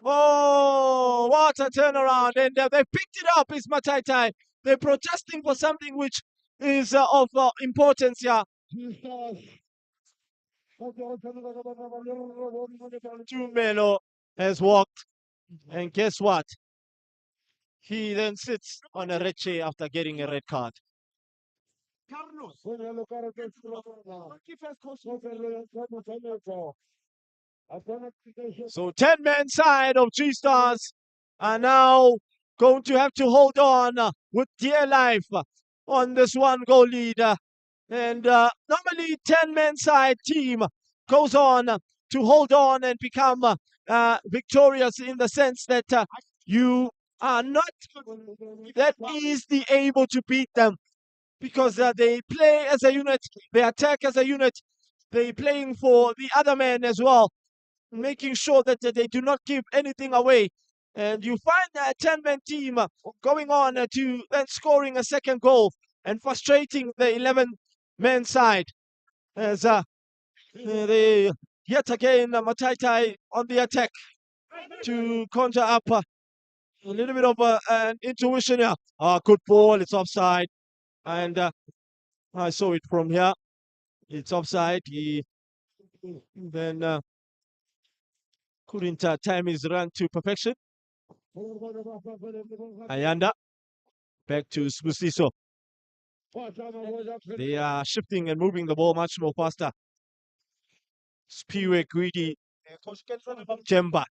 Oh, what a turnaround. And they picked it up, is Mataitai. They're protesting for something which is of importance here. Tumelo has walked. And guess what? He then sits on a red chair after getting a red card. So 10-man side of G-Stars are now going to have to hold on with dear life on this one goal lead. And normally 10-man side team goes on to hold on and become victorious in the sense that you are not that easily able to beat them because they play as a unit, they attack as a unit, they're playing for the other man as well, making sure that they do not give anything away. And you find a 10-man team going on to then scoring a second goal and frustrating the 11-man side as they yet again Mataitai on the attack to conjure up a little bit of an intuition here. Good ball, it's offside. And I saw it from here. It's offside. He then couldn't time his run to perfection. Ayanda back to Spusiso. They are shifting and moving the ball much more faster. Spiwe Greedy Jemba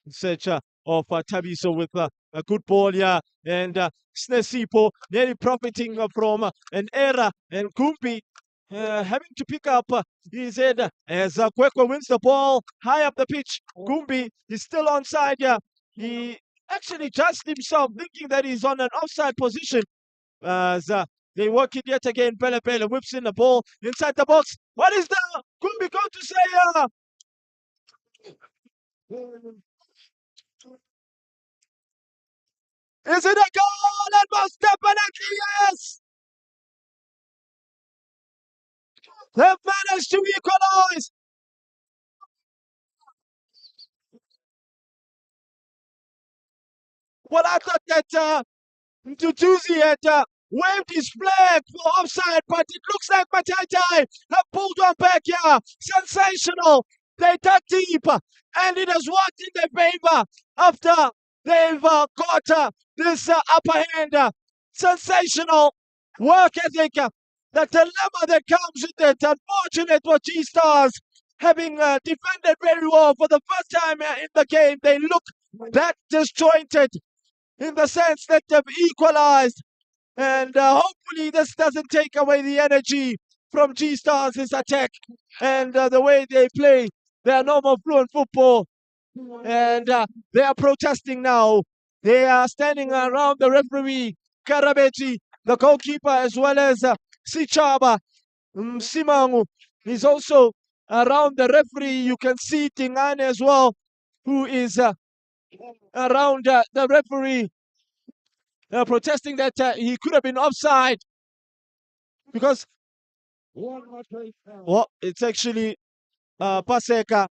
in search of Tabiso with a good ball here, and Snesipo nearly profiting from an error, and Kumpi having to pick up his head as Kwekwe wins the ball high up the pitch. Kumbi is still onside here. He actually judged himself thinking that he's on an offside position as they work it yet again. Pele Pele whips in the ball inside the box. What is the Kumbi going to say? Is it a goal? And most definitely yes! They've managed to equalize. Well, I thought that Ntutuzi had waved his flag for offside, but it looks like Mataitai have pulled one back here. Sensational. They dug deep, and it has worked in their favor after they've got this upper hand. Sensational work ethic. The dilemma that comes with it. Unfortunate for G-Stars having defended very well for the first time in the game. They look that disjointed in the sense that they've equalized. And hopefully this doesn't take away the energy from G-Stars' attack and the way they play their normal fluent football. And they are protesting now. They are standing around the referee, Karabeji, the goalkeeper, as well as Sichaba Simangu is also around the referee. You can see Tingane as well, who is around the referee, protesting that he could have been offside because well, it's actually Paseka.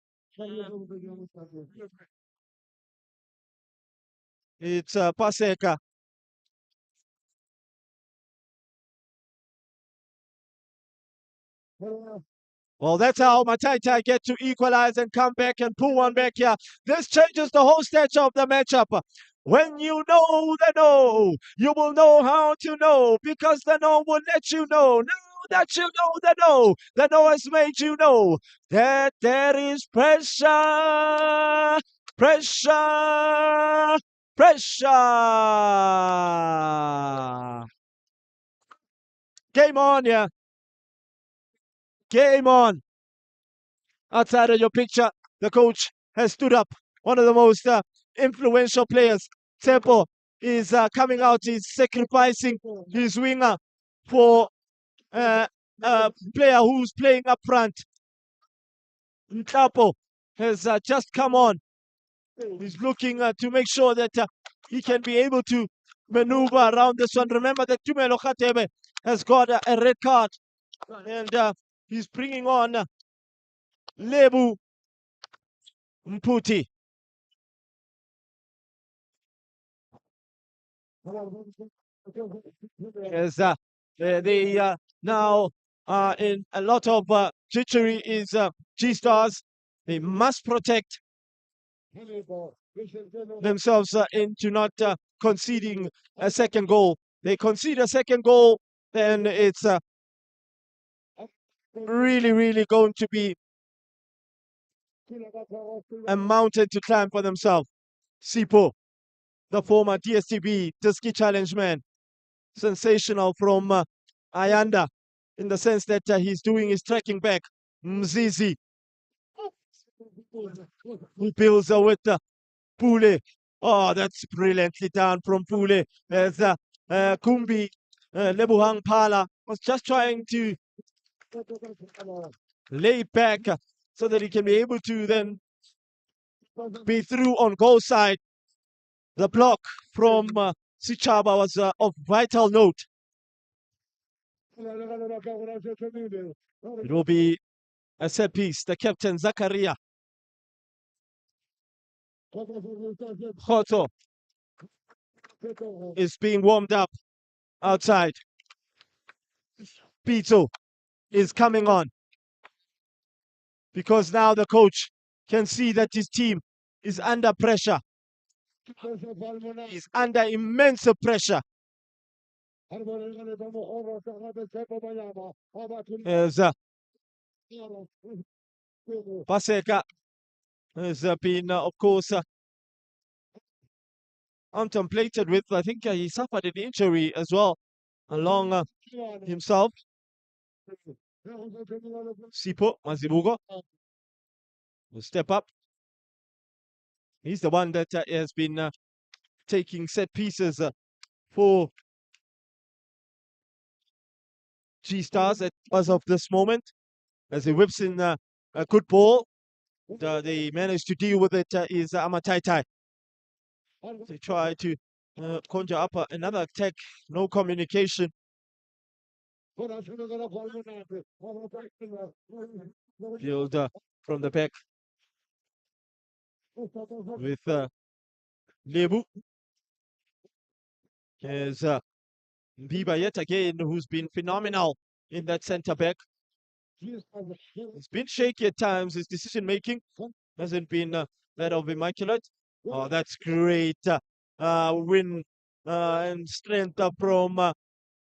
It's Paseka. Well, that's how Mataitai get to equalize and come back and pull one back here. This changes the whole stature of the matchup. When you know the no, you will know how to know, because the no will let you know. Now that you know the no has made you know that there is pressure, pressure, pressure. Game on, yeah. Game on. Outside of your picture, the coach has stood up. One of the most influential players. Tempo is coming out. He's sacrificing his winger for a player who's playing up front. Ntapo has just come on. He's looking to make sure that he can be able to maneuver around this one. Remember that Tumelo Khatebe has got a red card, and he's bringing on Lebu Mputi. As they now in a lot of jittery is G-Stars. They must protect themselves into not conceding a second goal. They concede a second goal, then it's really, really going to be a mountain to climb for themselves. Sipo, the former DSTV Diski Challenge man, sensational from Ayanda, in the sense that he's doing his tracking back. Mzizi, who builds with Pule. Oh, that's brilliantly done from Pule. There's Kumbi, Lebuhang Pala was just trying to lay back so that he can be able to then be through on goal side. The block from Sichaba was of vital note. It will be a set piece. The captain, Zakaria Khoto, is being warmed up outside. Pito is coming on, because now the coach can see that his team is under pressure. He's under immense pressure. As Paseka has been, of course, contemplated with. I think he suffered an injury as well along himself. Sipo Mazibugo will step up. He's the one that has been taking set pieces for G-Stars as of this moment. As he whips in a good ball, they managed to deal with it is Amataitai. They try to conjure up another attack, no communication. Build from the back with Lebu. There's Mbiba yet again, who's been phenomenal in that centre back. It's been shaky at times. His decision making hasn't been that of immaculate. Oh, that's great win and strength from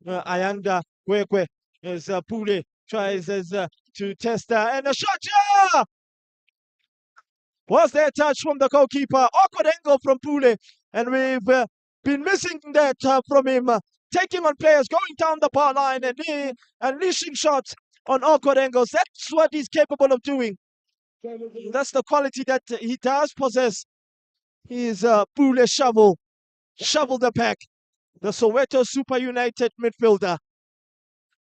Ayanda Kwekwe as Pule tries to test and a shot. Yeah! Was there a touch from the goalkeeper? Awkward angle from Pule, and we've been missing that from him. Taking on players, going down the power line and unleashing shots on awkward angles. That's what he's capable of doing. That's the quality that he does possess. He's Pule shovel the pack. The Soweto Super United midfielder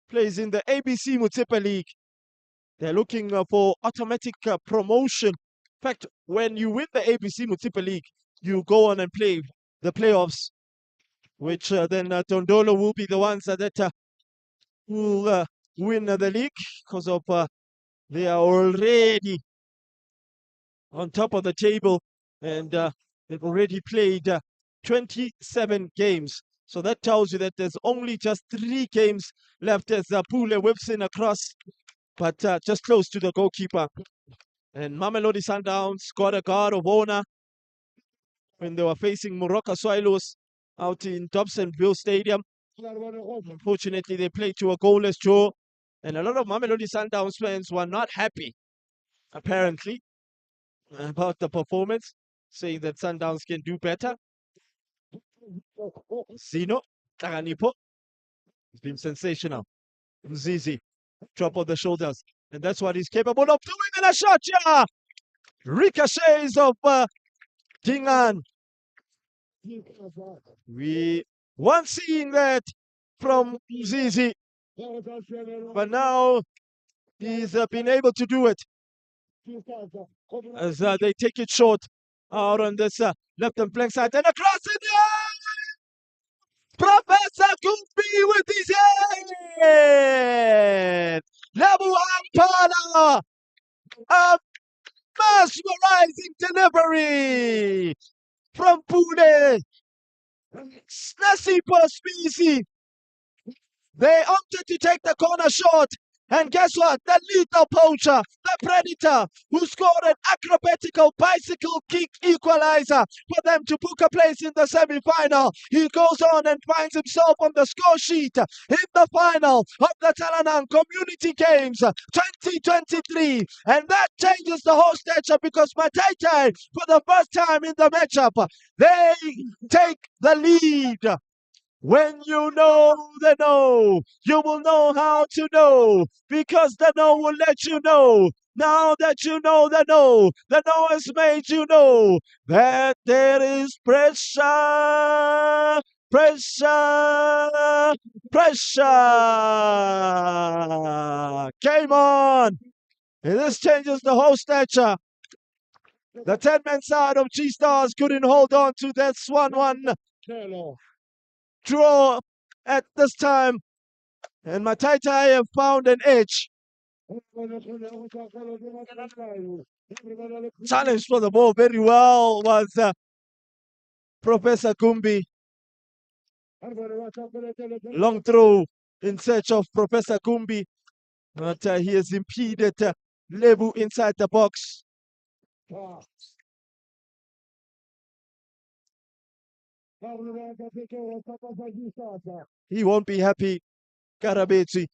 plays in the ABC Municipal League. They're looking for automatic promotion. In fact, when you win the ABC Municipal League, you go on and play the playoffs, which then Tondolo will be the ones that will win the league, because of they are already on top of the table, and they've already played 27 games. So that tells you that there's only just 3 games left as Pule whips in across, but just close to the goalkeeper. And Mamelodi Sundowns got a guard of honor. when they were facing Morocco Swallows out in Dobsonville Stadium. Unfortunately, they played to a goalless draw, and a lot of Mamelodi Sundowns fans were not happy, apparently, about the performance, saying that Sundowns can do better. Zino Taganipo has been sensational. Zizi, drop on the shoulders, and that's what he's capable of doing. And a shot, yeah! Ricochets of Dingan. We weren't seeing that from Zizi, but now he's been able to do it as they take it short out on this left and flank side and across in the Professor Kumbi with his head. Lebu Ampala, a mesmerizing delivery from Pune. Snasipo Species. They opted to take the corner shot. And guess what? The lethal poacher, the predator, who scored an acrobatical bicycle kick equalizer for them to book a place in the semi-final. He goes on and finds himself on the score sheet in the final of the Tsalanang Community Games 2023. And that changes the whole stature because Mataitai, for the first time in the matchup, they take the lead. When you know the know, you will know how to know, because the know will let you know. Now that you know the know has made you know that there is pressure, pressure, pressure. Game on. And this changes the whole stature. The 10-man side of G-Stars couldn't hold on to that 1-1 draw at this time, and Mataitai have found an edge. Challenged for the ball very well was Professor Kumbi. Long throw in search of Professor Kumbi, but he has impeded Lebu inside the box. He won't be happy, Karabetsi.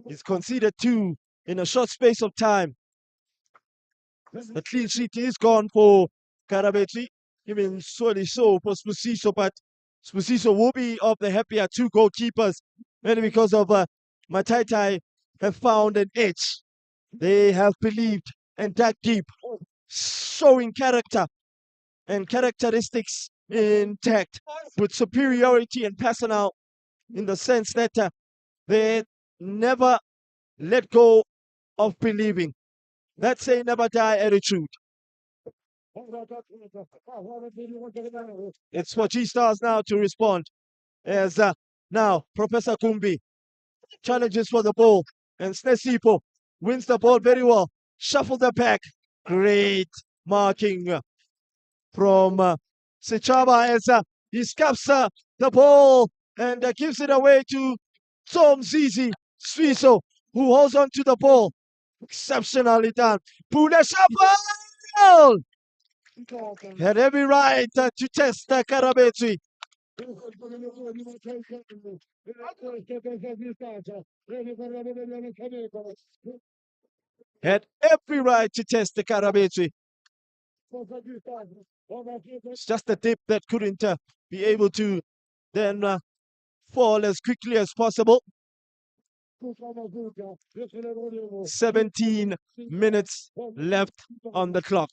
He's conceded 2 in a short space of time. The clean sheet is gone for Karabetsi, even solely so for Spusiso, but Spusiso will be of the happier 2 goalkeepers, mainly because of Mataitai have found an edge. They have believed and dug deep, showing character and characteristics intact with superiority and personnel, in the sense that they never let go of believing. That's a never die attitude. It's for G-Stars now to respond, as now Professor Kumbi challenges for the ball, and Snesipo wins the ball very well. Shuffle the back. Great marking from Sechaba as he scuffs the ball and gives it away to Tom Zizi Swiso, who holds on to the ball. Exceptionally done. Pune Shuffle! Had every right to test Karabetsi. Had every right to test the Karabetsi. It's just a dip that couldn't be able to then fall as quickly as possible. 17 minutes left on the clock.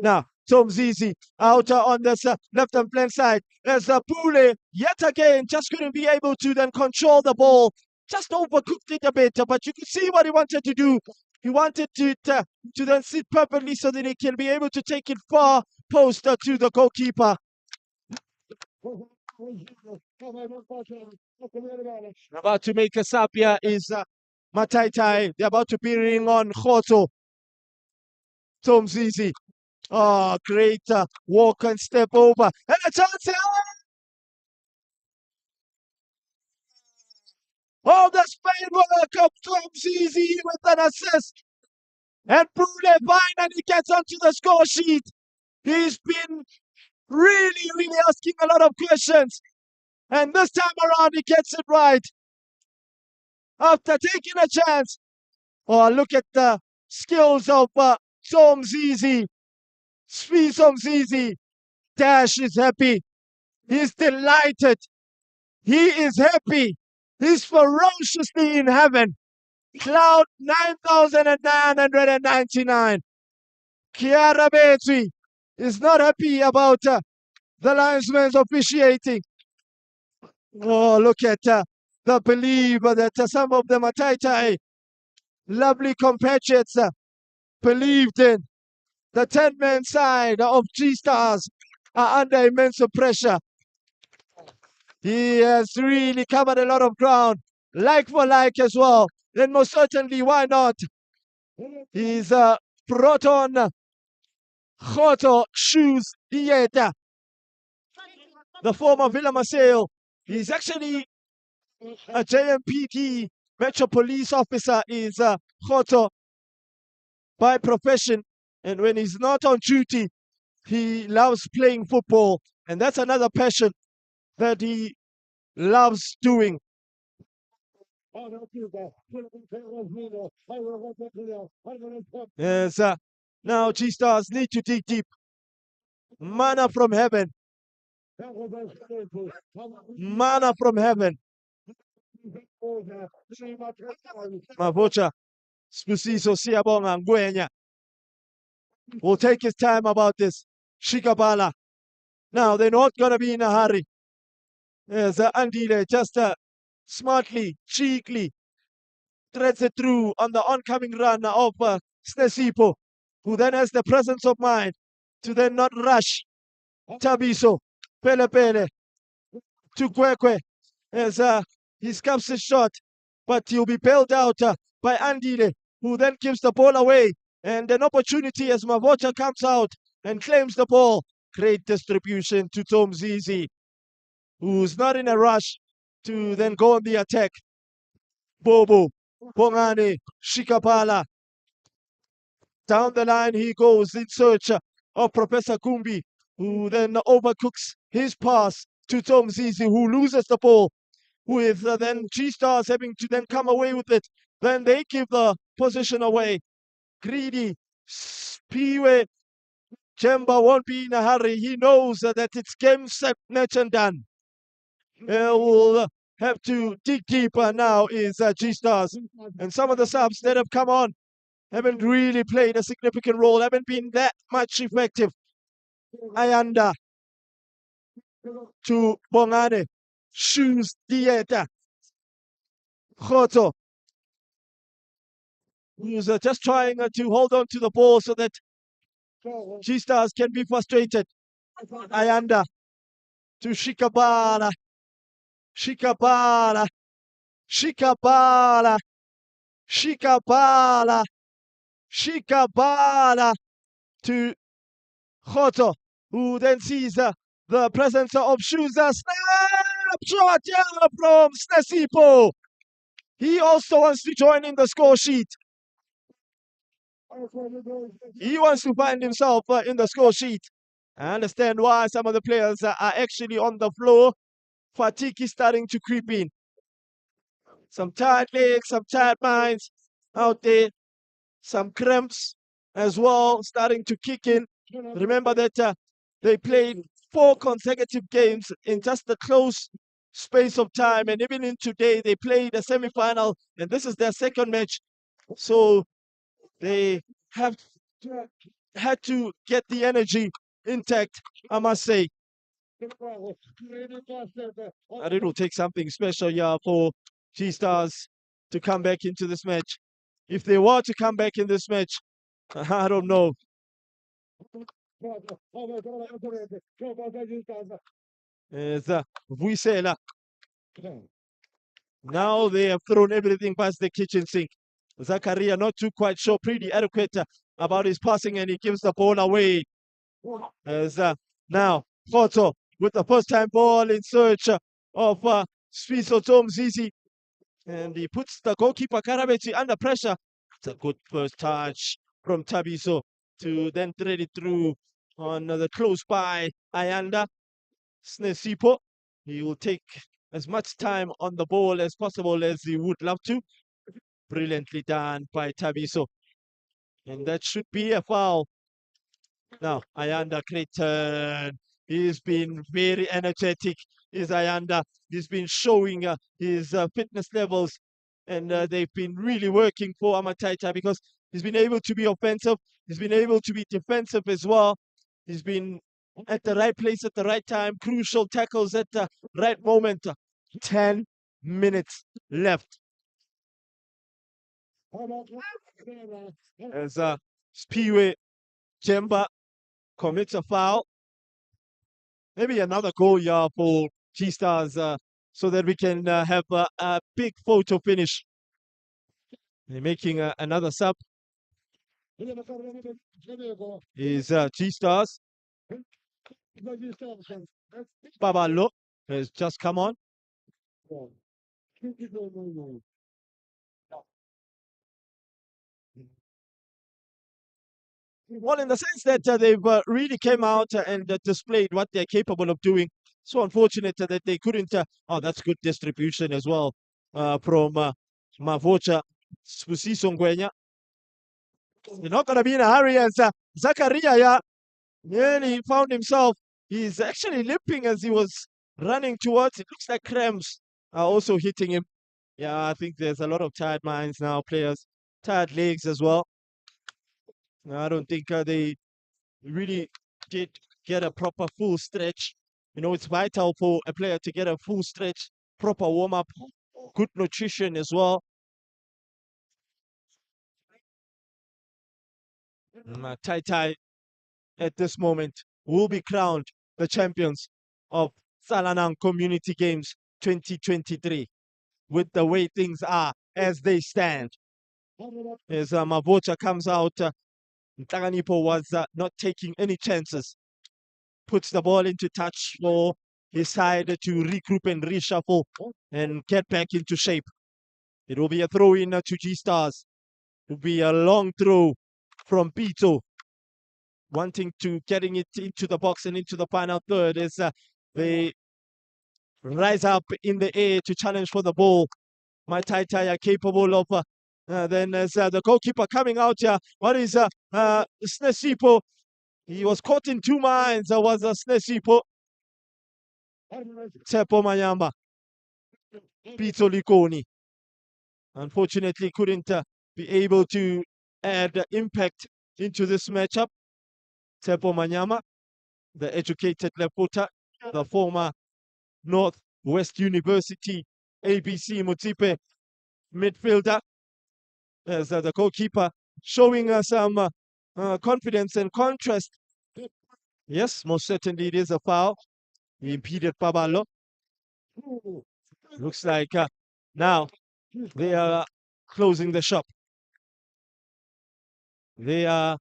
Now, Tom Zizi out on this left and flank side as Pule yet again just couldn't be able to then control the ball. Just overcooked it a bit, but you could see what he wanted to do. He wanted to then sit perfectly so that he can be able to take it far post to the goalkeeper. About to make a sapia is Mataitai. They're about to bring on Khoto. Tom Zizi. Oh, great walk and step over. And a chance. Oh, the Spain World Cup comes easy with an assist. And Brule finally gets onto the score sheet. He's been really asking a lot of questions. And this time around, he gets it right. After taking a chance. Oh, look at the skills of Somzizi. Svi Somzizi. Dash is happy. He's delighted. He is happy. He's ferociously in heaven. Cloud 9,999. Chiara Betri is not happy about the linesman's officiating. Oh, look at the belief that some of them are Tai lovely compatriots believed in. The 10-man side of G-Stars are under immense pressure. He has really covered a lot of ground, like for like as well. Then most certainly, why not? He's brought on Khoto Shoes Dieta, the former Villa Maceo. He's actually a JMPT Metro Police officer, is Khoto by profession. And when he's not on duty, he loves playing football. And that's another passion that he loves doing. Yes, now G-Stars need to dig deep. Manna from heaven. Manna from heaven. Mavocha, Spusiso Siabonga Ngwenya will take his time about this. Shikabala. Now they're not going to be in a hurry. Yes, Andile just smartly, cheekily threads it through on the oncoming run of Snesipo, who then has the presence of mind to then not rush. Tabiso, Pele Pele, to Kwekwe, as he scuffs his shot, but he'll be bailed out by Andile, who then gives the ball away. And an opportunity as Mavocha comes out and claims the ball. Great distribution to Tom Zizi, who's not in a rush to then go on the attack. Bobo, Pongane, Shikapala. Down the line he goes in search of Professor Kumbi, who then overcooks his pass to Tom Zizi, who loses the ball, with then G-Stars having to then come away with it. Then they give the position away. Greedy, Spiwe, Jemba won't be in a hurry. He knows that it's game, set, match and done. Will have to dig deeper now is G-Stars. And some of the subs that have come on haven't really played a significant role, haven't been that much effective. Ayanda to Bongane, Shoes Dieta, Khoto, who's just trying to hold on to the ball so that G-Stars can be frustrated. Ayanda to Shikabala, Shikabala, Shikabala, Shikabala, Shikabala to Khoto, who then sees the presence of Shoes. Snapshot from Snesipo. He also wants to join in the score sheet. He wants to find himself in the score sheet. I understand why some of the players are actually on the floor. Fatigue is starting to creep in. Some tired legs, some tired minds out there. Some cramps as well starting to kick in. Remember that they played 4 consecutive games in just a close space of time. And even in today, they played a semi-final, and this is their second match. So they have had to get the energy intact, I must say. And it will take something special for G-Stars to come back into this match. If they were to come back in this match, I don't know. Vuisela. Now they have thrown everything past the kitchen sink. Zakaria not too quite sure, pretty adequate about his passing, and he gives the ball away. Now Khoto with the first time ball in search of Sfiso Tom Zizi. And he puts the goalkeeper Karabeti under pressure. It's a good first touch from Tabiso to then thread it through on the close by Ayanda Snesipo. He will take as much time on the ball as possible as he would love to. Brilliantly done by Tabiso. And that should be a foul. Now, Ayanda Creighton. He's been very energetic. Is Ayanda. He's been showing his fitness levels. And they've been really working for Amataita because he's been able to be offensive. He's been able to be defensive as well. He's been at the right place at the right time. Crucial tackles at the right moment. 10 minutes left. As Spiwe Jemba commits a foul. Maybe another goal, yeah, for G-Stars so that we can have a big photo finish. They're making another sub. Is G-Stars. Babalo has just come on. Well, in the sense that they've really came out and displayed what they're capable of doing. So unfortunate that they couldn't. Oh, that's good distribution as well from Mavocha Spusiso Ngwenya. You're not going to be in a hurry as Zakaria nearly found himself. He's actually limping as he was running towards. It looks like cramps are also hitting him. Yeah, I think there's a lot of tired minds now, players. Tired legs as well. I don't think they really did get a proper full stretch. You know, it's vital for a player to get a full stretch, proper warm-up, good nutrition as well. Tai Tai at this moment will be crowned the champions of Tsalanang Community Games 2023 with the way things are as they stand. As Mavocha comes out, Ntaganipo was not taking any chances. Puts the ball into touch for his side to regroup and reshuffle and get back into shape. It will be a throw in to G-Stars. It will be a long throw from Pito, wanting to getting it into the box and into the final third as they rise up in the air to challenge for the ball. My Tai are capable of then as the goalkeeper coming out here. What is Snesipo? He was caught in two minds. There was Snesipo. Tsepo Mayamba. Pito Likoni. Unfortunately, couldn't be able to add impact into this matchup. Tsepo Manyama, the educated left footer, the former Northwest University ABC Mutipe midfielder, as the goalkeeper showing us some confidence and contrast. Yes, most certainly it is a foul. He impeded Pabalo. Looks like now they are closing the shop. They are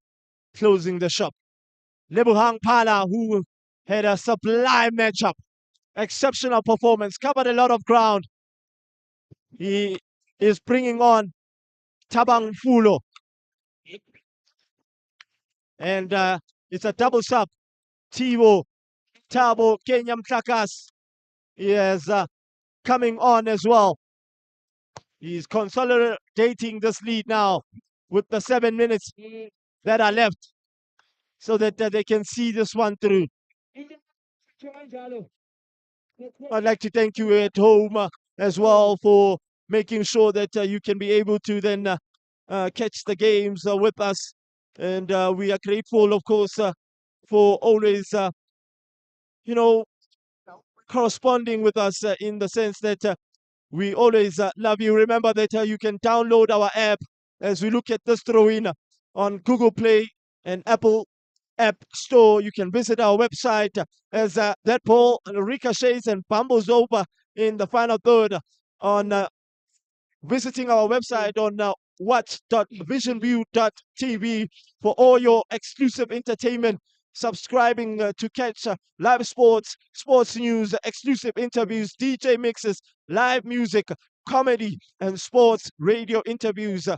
closing the shop. Lebuhang Pala, who had a sublime matchup, exceptional performance, covered a lot of ground. He is bringing on Tabang Fulo. And it's a double sub. Tivo, Tabo, Kenyam Takas. He is coming on as well. He's consolidating this lead now with the 7 minutes that are left so that they can see this one through. I'd like to thank you at home as well for making sure that you can be able to then catch the games with us. And we are grateful, of course, for always, you know, corresponding with us in the sense that we always love you. Remember that you can download our app as we look at this throw-in on Google Play and Apple App Store. You can visit our website as that ball ricochets and bumbles over in the final third on visiting our website on watch.visionview.tv for all your exclusive entertainment, subscribing to catch live sports, sports news, exclusive interviews, DJ mixes, live music, comedy and sports radio interviews.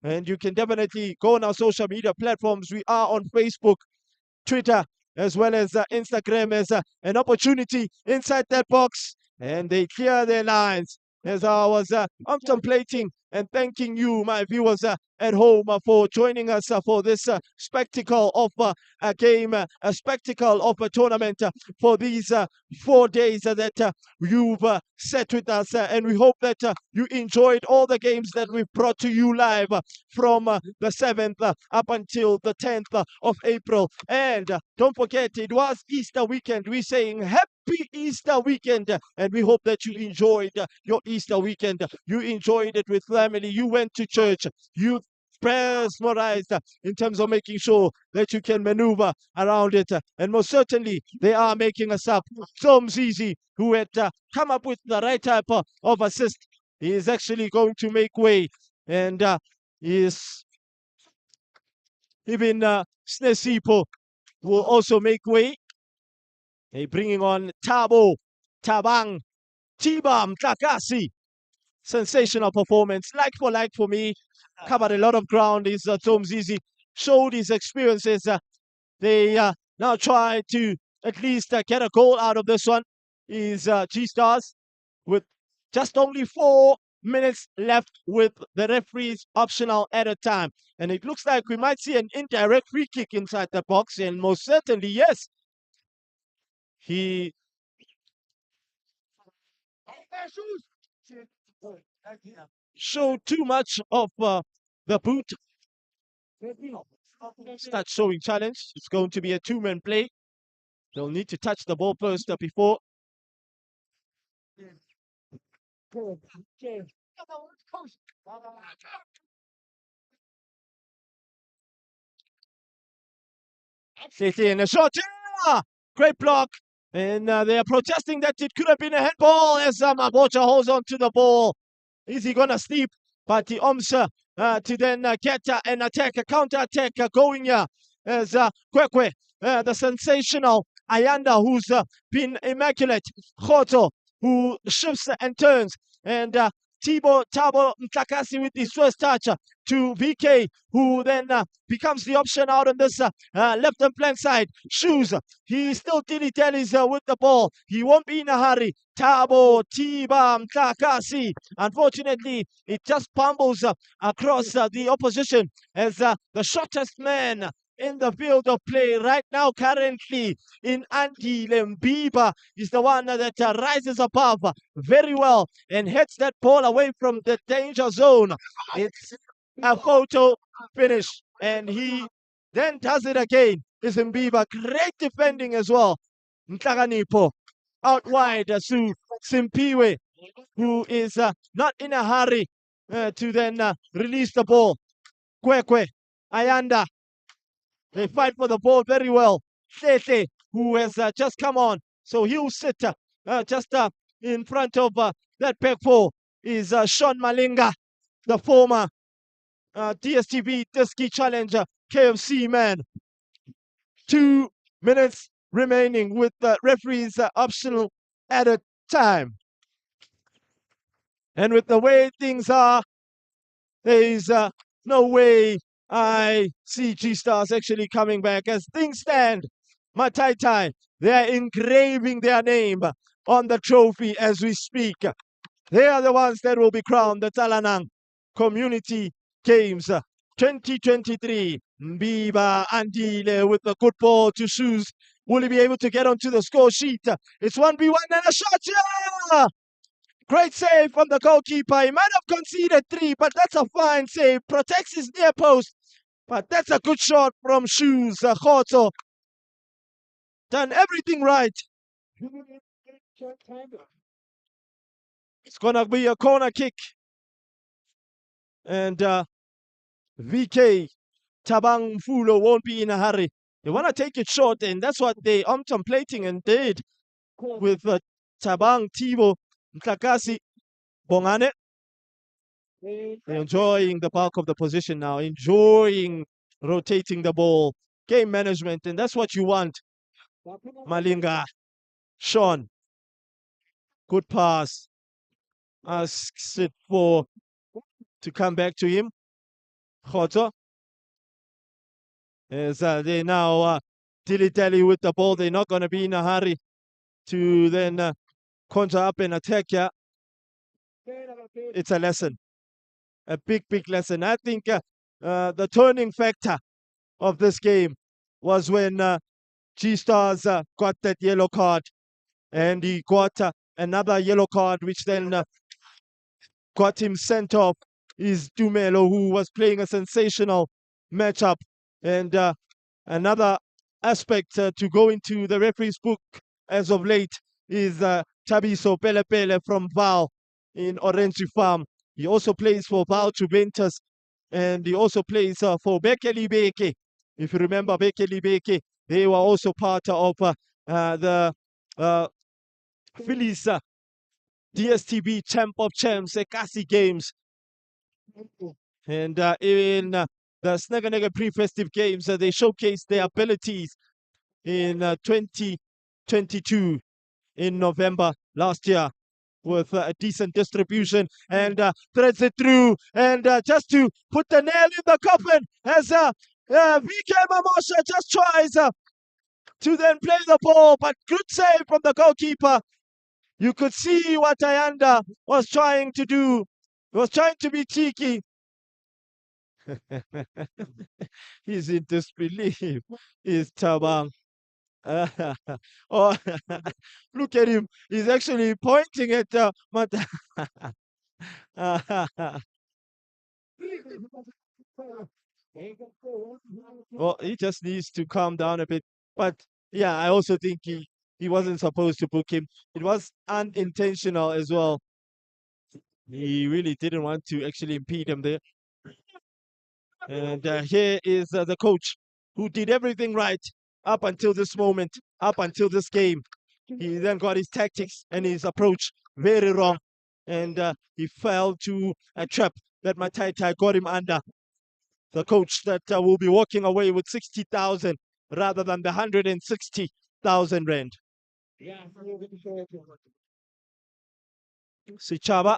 And you can definitely go on our social media platforms. We are on Facebook, Twitter, as well as Instagram as an opportunity inside that box. And they clear their lines as I was contemplating and thanking you, my viewers at home, for joining us for this spectacle of a game, a spectacle of a tournament for these 4 days that you've set with us. And we hope that you enjoyed all the games that we've brought to you live from the 7th up until the 10th of April. And don't forget, it was Easter weekend. We're saying happy Easter weekend, and we hope that you enjoyed your Easter weekend. You enjoyed it with family. You went to church. You mesmerized in terms of making sure that you can maneuver around it. And most certainly, they are making us up. Somzizi, who had come up with the right type of assist, he is actually going to make way. And is even Snesipo will also make way. They bringing on Tabang, Tibam, Takasi. Sensational performance, like for me. Covered a lot of ground. Is Tomzizi showed his experiences. They now try to at least get a goal out of this one. Is G Stars with just only 4 minutes left with the referee's optional added time, and it looks like we might see an indirect free kick inside the box, and most certainly yes, he showed too much of the boot. Start showing challenge. It's going to be a two-man play. They'll need to touch the ball first before. City in a shot. Yeah! Great block. And they are protesting that it could have been a handball as Mabocha holds on to the ball. Is he going to sleep? But the Omsa to then get an attack, a counter attack going as Kwekwe, the sensational Ayanda, who's been immaculate. Khoto, who shifts and turns. And Tabo Mtakasi with his first touch to VK, who then becomes the option out on this left and flank side. Shoes, he still dilly-dallies with the ball. He won't be in a hurry. Tabo Tiba Mtakasi. Unfortunately, it just pumbles across the opposition as the shortest man in the field of play right now, currently in Andy Lembiba, is the one that rises above very well and heads that ball away from the danger zone. It's a photo finish, and he then does it again. Is Mbiba, great defending as well. Mtaganipo out wide to Simpiwe, who is not in a hurry to then release the ball. Kwekwe, Ayanda, they fight for the ball very well. Tete, who has just come on, so he'll sit just in front of that back four is Sean Malinga, the former DSTV Diski Challenger KFC man. 2 minutes remaining with the referee's optional added time. And with the way things are, there is no way I see G Stars actually coming back. As things stand, Mataitai, they are engraving their name on the trophy as we speak. They are the ones that will be crowned the Tsalanang Community Games 2023. Mbiba Andile with the good ball to Shoes. Will he be able to get onto the score sheet? It's 1v1 and a shot. Yeah! Great save from the goalkeeper. He might have conceded 3, but that's a fine save. Protects his near post. But that's a good shot from Shoes. Khoto done everything right. It's going to be a corner kick. And VK Tabang Fulo won't be in a hurry. They want to take it short, and that's what they contemplating and did with Tabang Tibo Mtakasi Bongane. They're enjoying the bulk of the position now, enjoying rotating the ball, game management, and that's what you want. Malinga, Sean, good pass. asks it for to come back to him. Khoto, as they now dilly-dally with the ball. They're not going to be in a hurry to then conjure up and attack here. It's a lesson, a big, big lesson. I think the turning factor of this game was when G-Stars got that yellow card, and he got another yellow card, which then got him sent off. Is Dumelo, who was playing a sensational matchup. And another aspect to go into the referee's book as of late is Tabiso Pelepele from Val in Orange Farm. He also plays for Val Juventus, and he also plays for Bekele Beke. If you remember Bekele Beke, they were also part of the Phillies DSTV Champ of Champs, Ekasi Games. And in the Snaganega pre-festive games, they showcased their abilities in 2022 in November last year with a decent distribution, and threads it through, and just to put the nail in the coffin as VK Mamosha just tries to then play the ball, but good save from the goalkeeper. You could see what Ayanda was trying to do. He was trying to be cheeky. He's in disbelief. He's Tabang. Oh, look at him. He's actually pointing at Mata. Well, he just needs to calm down a bit. But yeah, I also think he wasn't supposed to book him. It was unintentional as well. He really didn't want to actually impede him there. And here is the coach who did everything right up until this moment, up until this game. He then got his tactics and his approach very wrong. And he fell to a trap that Mataitai got him under. The coach that will be walking away with 60,000 rather than the 160,000 rand. Sichaba.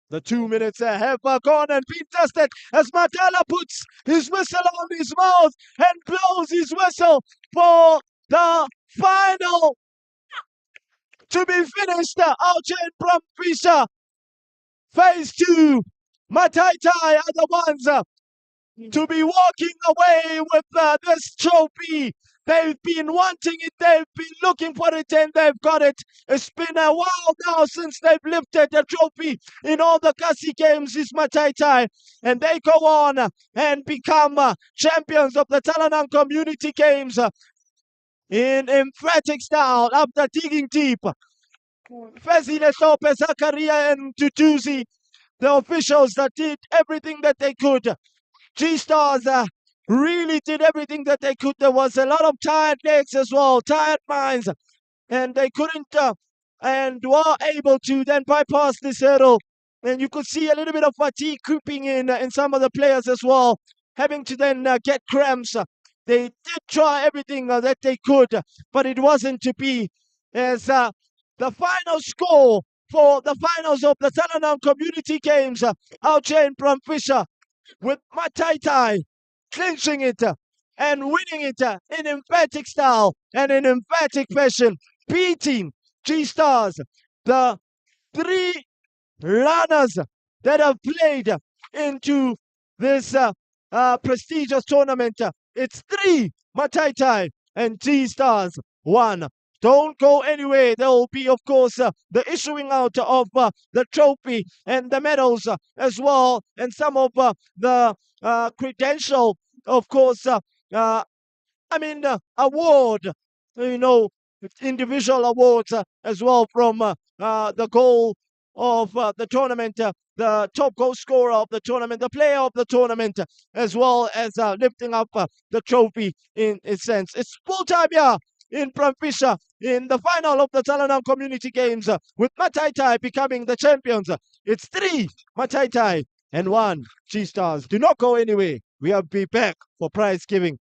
The 2 minutes have gone and been tested as Matala puts his whistle on his mouth and blows his whistle for the final to be finished. Auchen from Fisher. Phase 2. Mataitai are the ones to be walking away with this trophy. They've been wanting it, they've been looking for it, and they've got it. It's been a while now since they've lifted the trophy in all the Kasi games, is Mataitai. And they go on and become champions of the Tsalanang Community Games in emphatic style after digging deep. Fezile Sope, Zakaria, and Tutuzi, the officials that did everything that they could. G-Stars really did everything that they could. There was a lot of tired legs as well, tired minds, and they couldn't and were able to then bypass this hurdle. And you could see a little bit of fatigue creeping in some of the players as well, having to then get cramps. They did try everything that they could, but it wasn't to be. As the final score for the finals of the Tsalanang Community Games, Auchen from Fisher, with Mataitai clinching it and winning it in emphatic style and in emphatic fashion, beating G-Stars, the 3 runners that have played into this prestigious tournament. It's 3 Mataitai and G-Stars 1. Don't go anywhere. There will be, of course, the issuing out of the trophy and the medals as well, and some of the credential, of course, award, individual awards as well from the goal of the tournament, the top goal scorer of the tournament, the player of the tournament, as well as lifting up the trophy in a sense. It's full time here in Pramfisha in the final of the Tsalanang Community Games with Mataitai becoming the champions. It's 3 Mataitai and 1 G-Stars. Do not go anywhere. We'll be back for prize giving.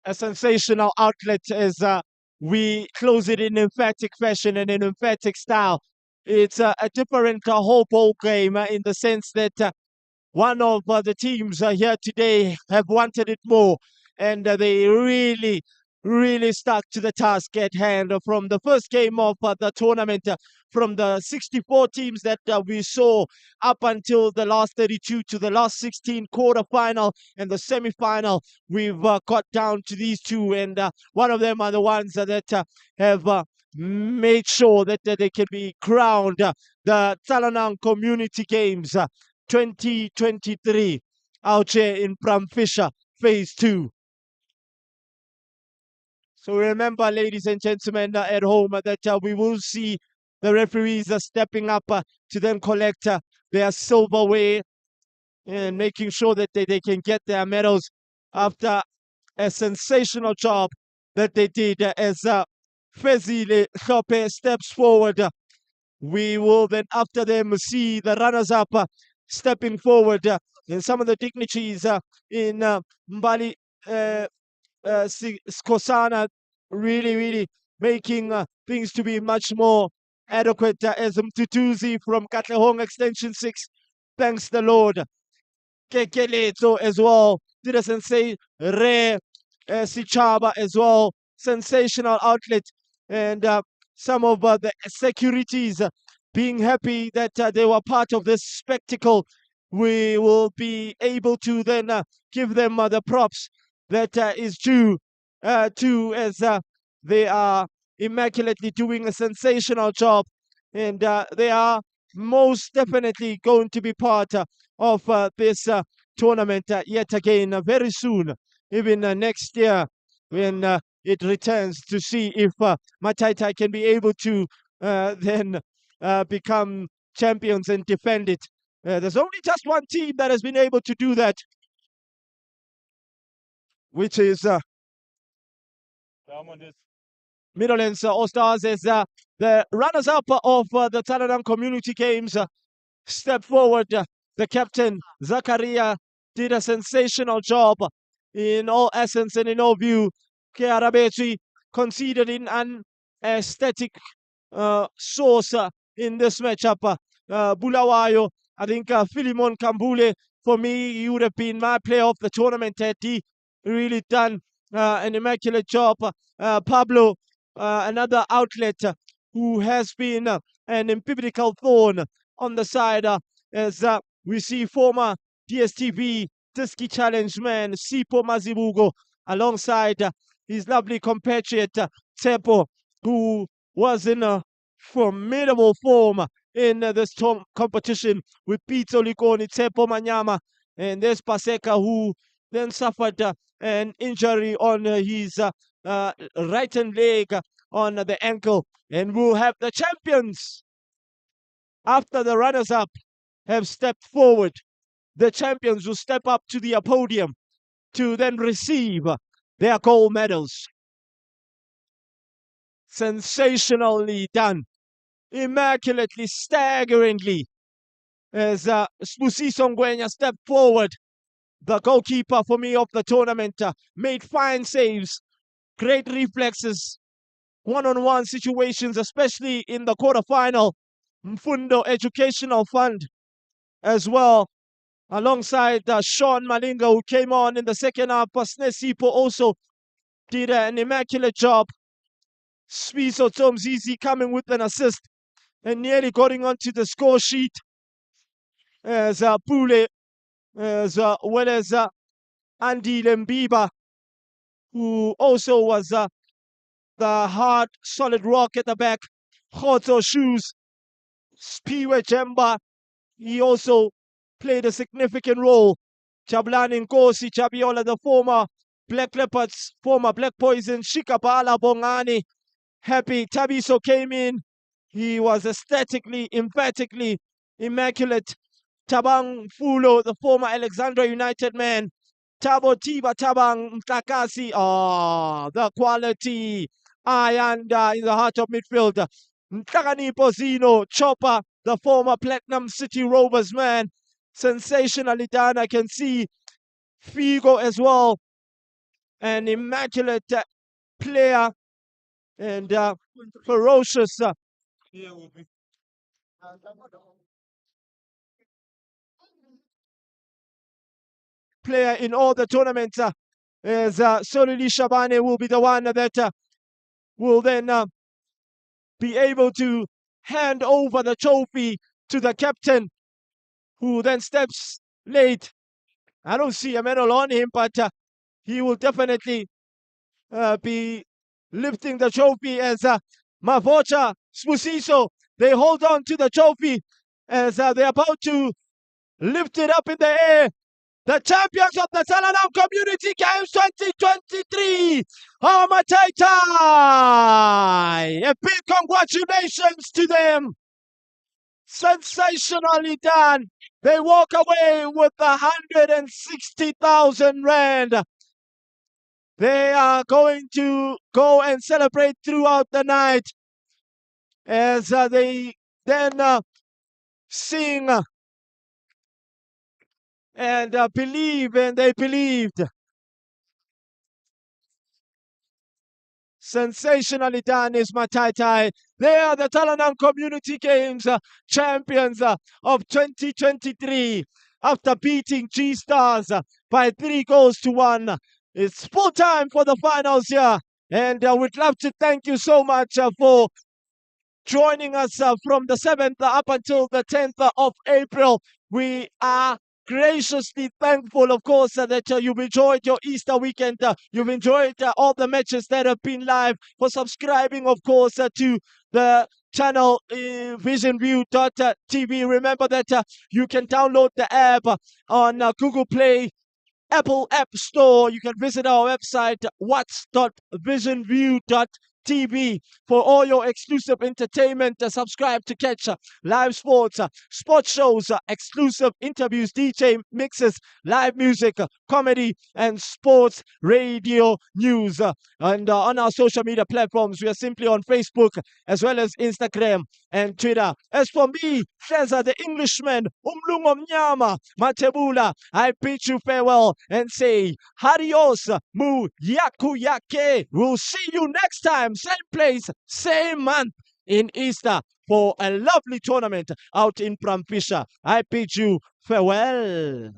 A sensational outlet as we close it in emphatic fashion and in emphatic style. It's a different whole ball game in the sense that one of the teams here today have wanted it more, and they really stuck to the task at hand from the first game of the tournament. From the 64 teams that we saw up until the last 32 to the last 16 quarterfinal and the semi-final, we've got down to these two, and one of them are the ones that have made sure that they can be crowned the Tsalanang Community Games 2023 out here in Pramfisher Phase 2. So remember, ladies and gentlemen at home, that we will see the referees stepping up to then collect their silverware and making sure that they can get their medals after a sensational job that they did as Fezile Khope steps forward. We will then, after them, see the runners-up stepping forward and some of the dignitaries in Mbali Skosana really making things to be much more adequate as Mtutuzi from Katlehong Extension 6. Thanks the Lord. Kekeleto as well. Did a sensei Re Sichaba as well. Sensational outlet. And some of the securities being happy that they were part of this spectacle. We will be able to then give them the props that is due to, as they are immaculately doing a sensational job, and they are most definitely going to be part of this tournament yet again very soon, even next year when it returns, to see if Mataitai can be able to then become champions and defend it. There's only just one team that has been able to do that, which is Midlands All Stars, as the runners-up of the Tsalanang Community Games step forward. The captain, Zakaria, did a sensational job in all essence and in all view. Kearabetsi conceded in an aesthetic source in this matchup. Bulawayo, I think Philemon Kambule, for me, he would have been my player of the tournament. Had he really done an immaculate job. Pablo, another outlet who has been an empirical thorn on the side, as we see former DSTV Tiski Challenge man Sipo Mazibugo alongside his lovely compatriot Tsepo, who was in a formidable form in this competition with Pito Likoni, Tsepo Manyama, and there's Paseka, who then suffered an injury on his right hand leg on the ankle, and we'll have the champions after the runners-up have stepped forward. The champions will step up to the podium to then receive their gold medals. Sensationally done, immaculately, staggeringly, as Spusiso Ngwenya stepped forward. The goalkeeper for me of the tournament made fine saves, great reflexes, one-on-one situations, especially in the quarterfinal. Mfundo Educational Fund as well, alongside Sean Malinga, who came on in the second half. Snesipo also did an immaculate job. Swiso Tomzizi coming with an assist and nearly getting onto the score sheet, as Pule, as well as Andy Lembiba, who also was the hard, solid rock at the back. Khotso Shoes, Spiwe Jemba, he also played a significant role. Jabulani Nkosi Jabiola, the former Black Leopards, former Black Poison, Shikabala Bongani, Happy Tabiso came in. He was aesthetically, emphatically immaculate. Tabang Fulo, the former Alexandra United man. Tabo Tiba Tabang Mtakasi. Oh, the quality. Ayanda in the heart of midfield. Mtakani Pozino, Chopper, the former Platinum City Rovers man. Sensationally done. I can see Figo as well. An immaculate player and ferocious. Player in all the tournaments. As Solili Shabane will be the one that will then be able to hand over the trophy to the captain, who then steps late. I don't see a medal on him, but he will definitely be lifting the trophy as Mavocha Spusiso, they hold on to the trophy as they're about to lift it up in the air. The champions of the Tsalanang Community Games 2023, Amataitai! A big congratulations to them. Sensationally done. They walk away with 160,000 rand. They are going to go and celebrate throughout the night as they then sing and believe, and they believed. Sensationally done is Mataitai. They are the Tsalanang Community Games champions of 2023 after beating G-Stars by 3-1. It's full time for the finals here, and we'd love to thank you so much for joining us from the 7th up until the 10th of April. We are graciously thankful, of course, that you've enjoyed your Easter weekend. You've enjoyed all the matches that have been live, for subscribing, of course, to the channel visionview.tv. Remember that you can download the app on Google Play, Apple App Store. You can visit our website, whats.visionview.tv, for all your exclusive entertainment. Subscribe to catch live sports, sports shows, exclusive interviews, DJ mixes, live music, comedy, and sports radio news. And on our social media platforms, we are simply on Facebook as well as Instagram and Twitter. As for me, Cesar the Englishman, Umlungo Mnyama, Matebula, I bid you farewell and say, Adios, mu yaku yake. We'll see you next time, same place, same month in Easter for a lovely tournament out in Prampisha. I bid you farewell.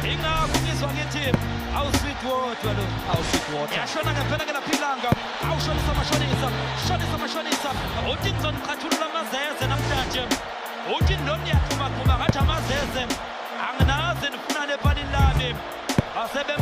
Ingakunyiswa ngithi awusweet water lo awusweet water yashona ngempela ngelaphilanga awushonisa mashonisa uthi ngizoniqhathulula amazeze namhlanje uthi ndomi yathuma ngathi amazeze anginazi nifuna nepani lami asebe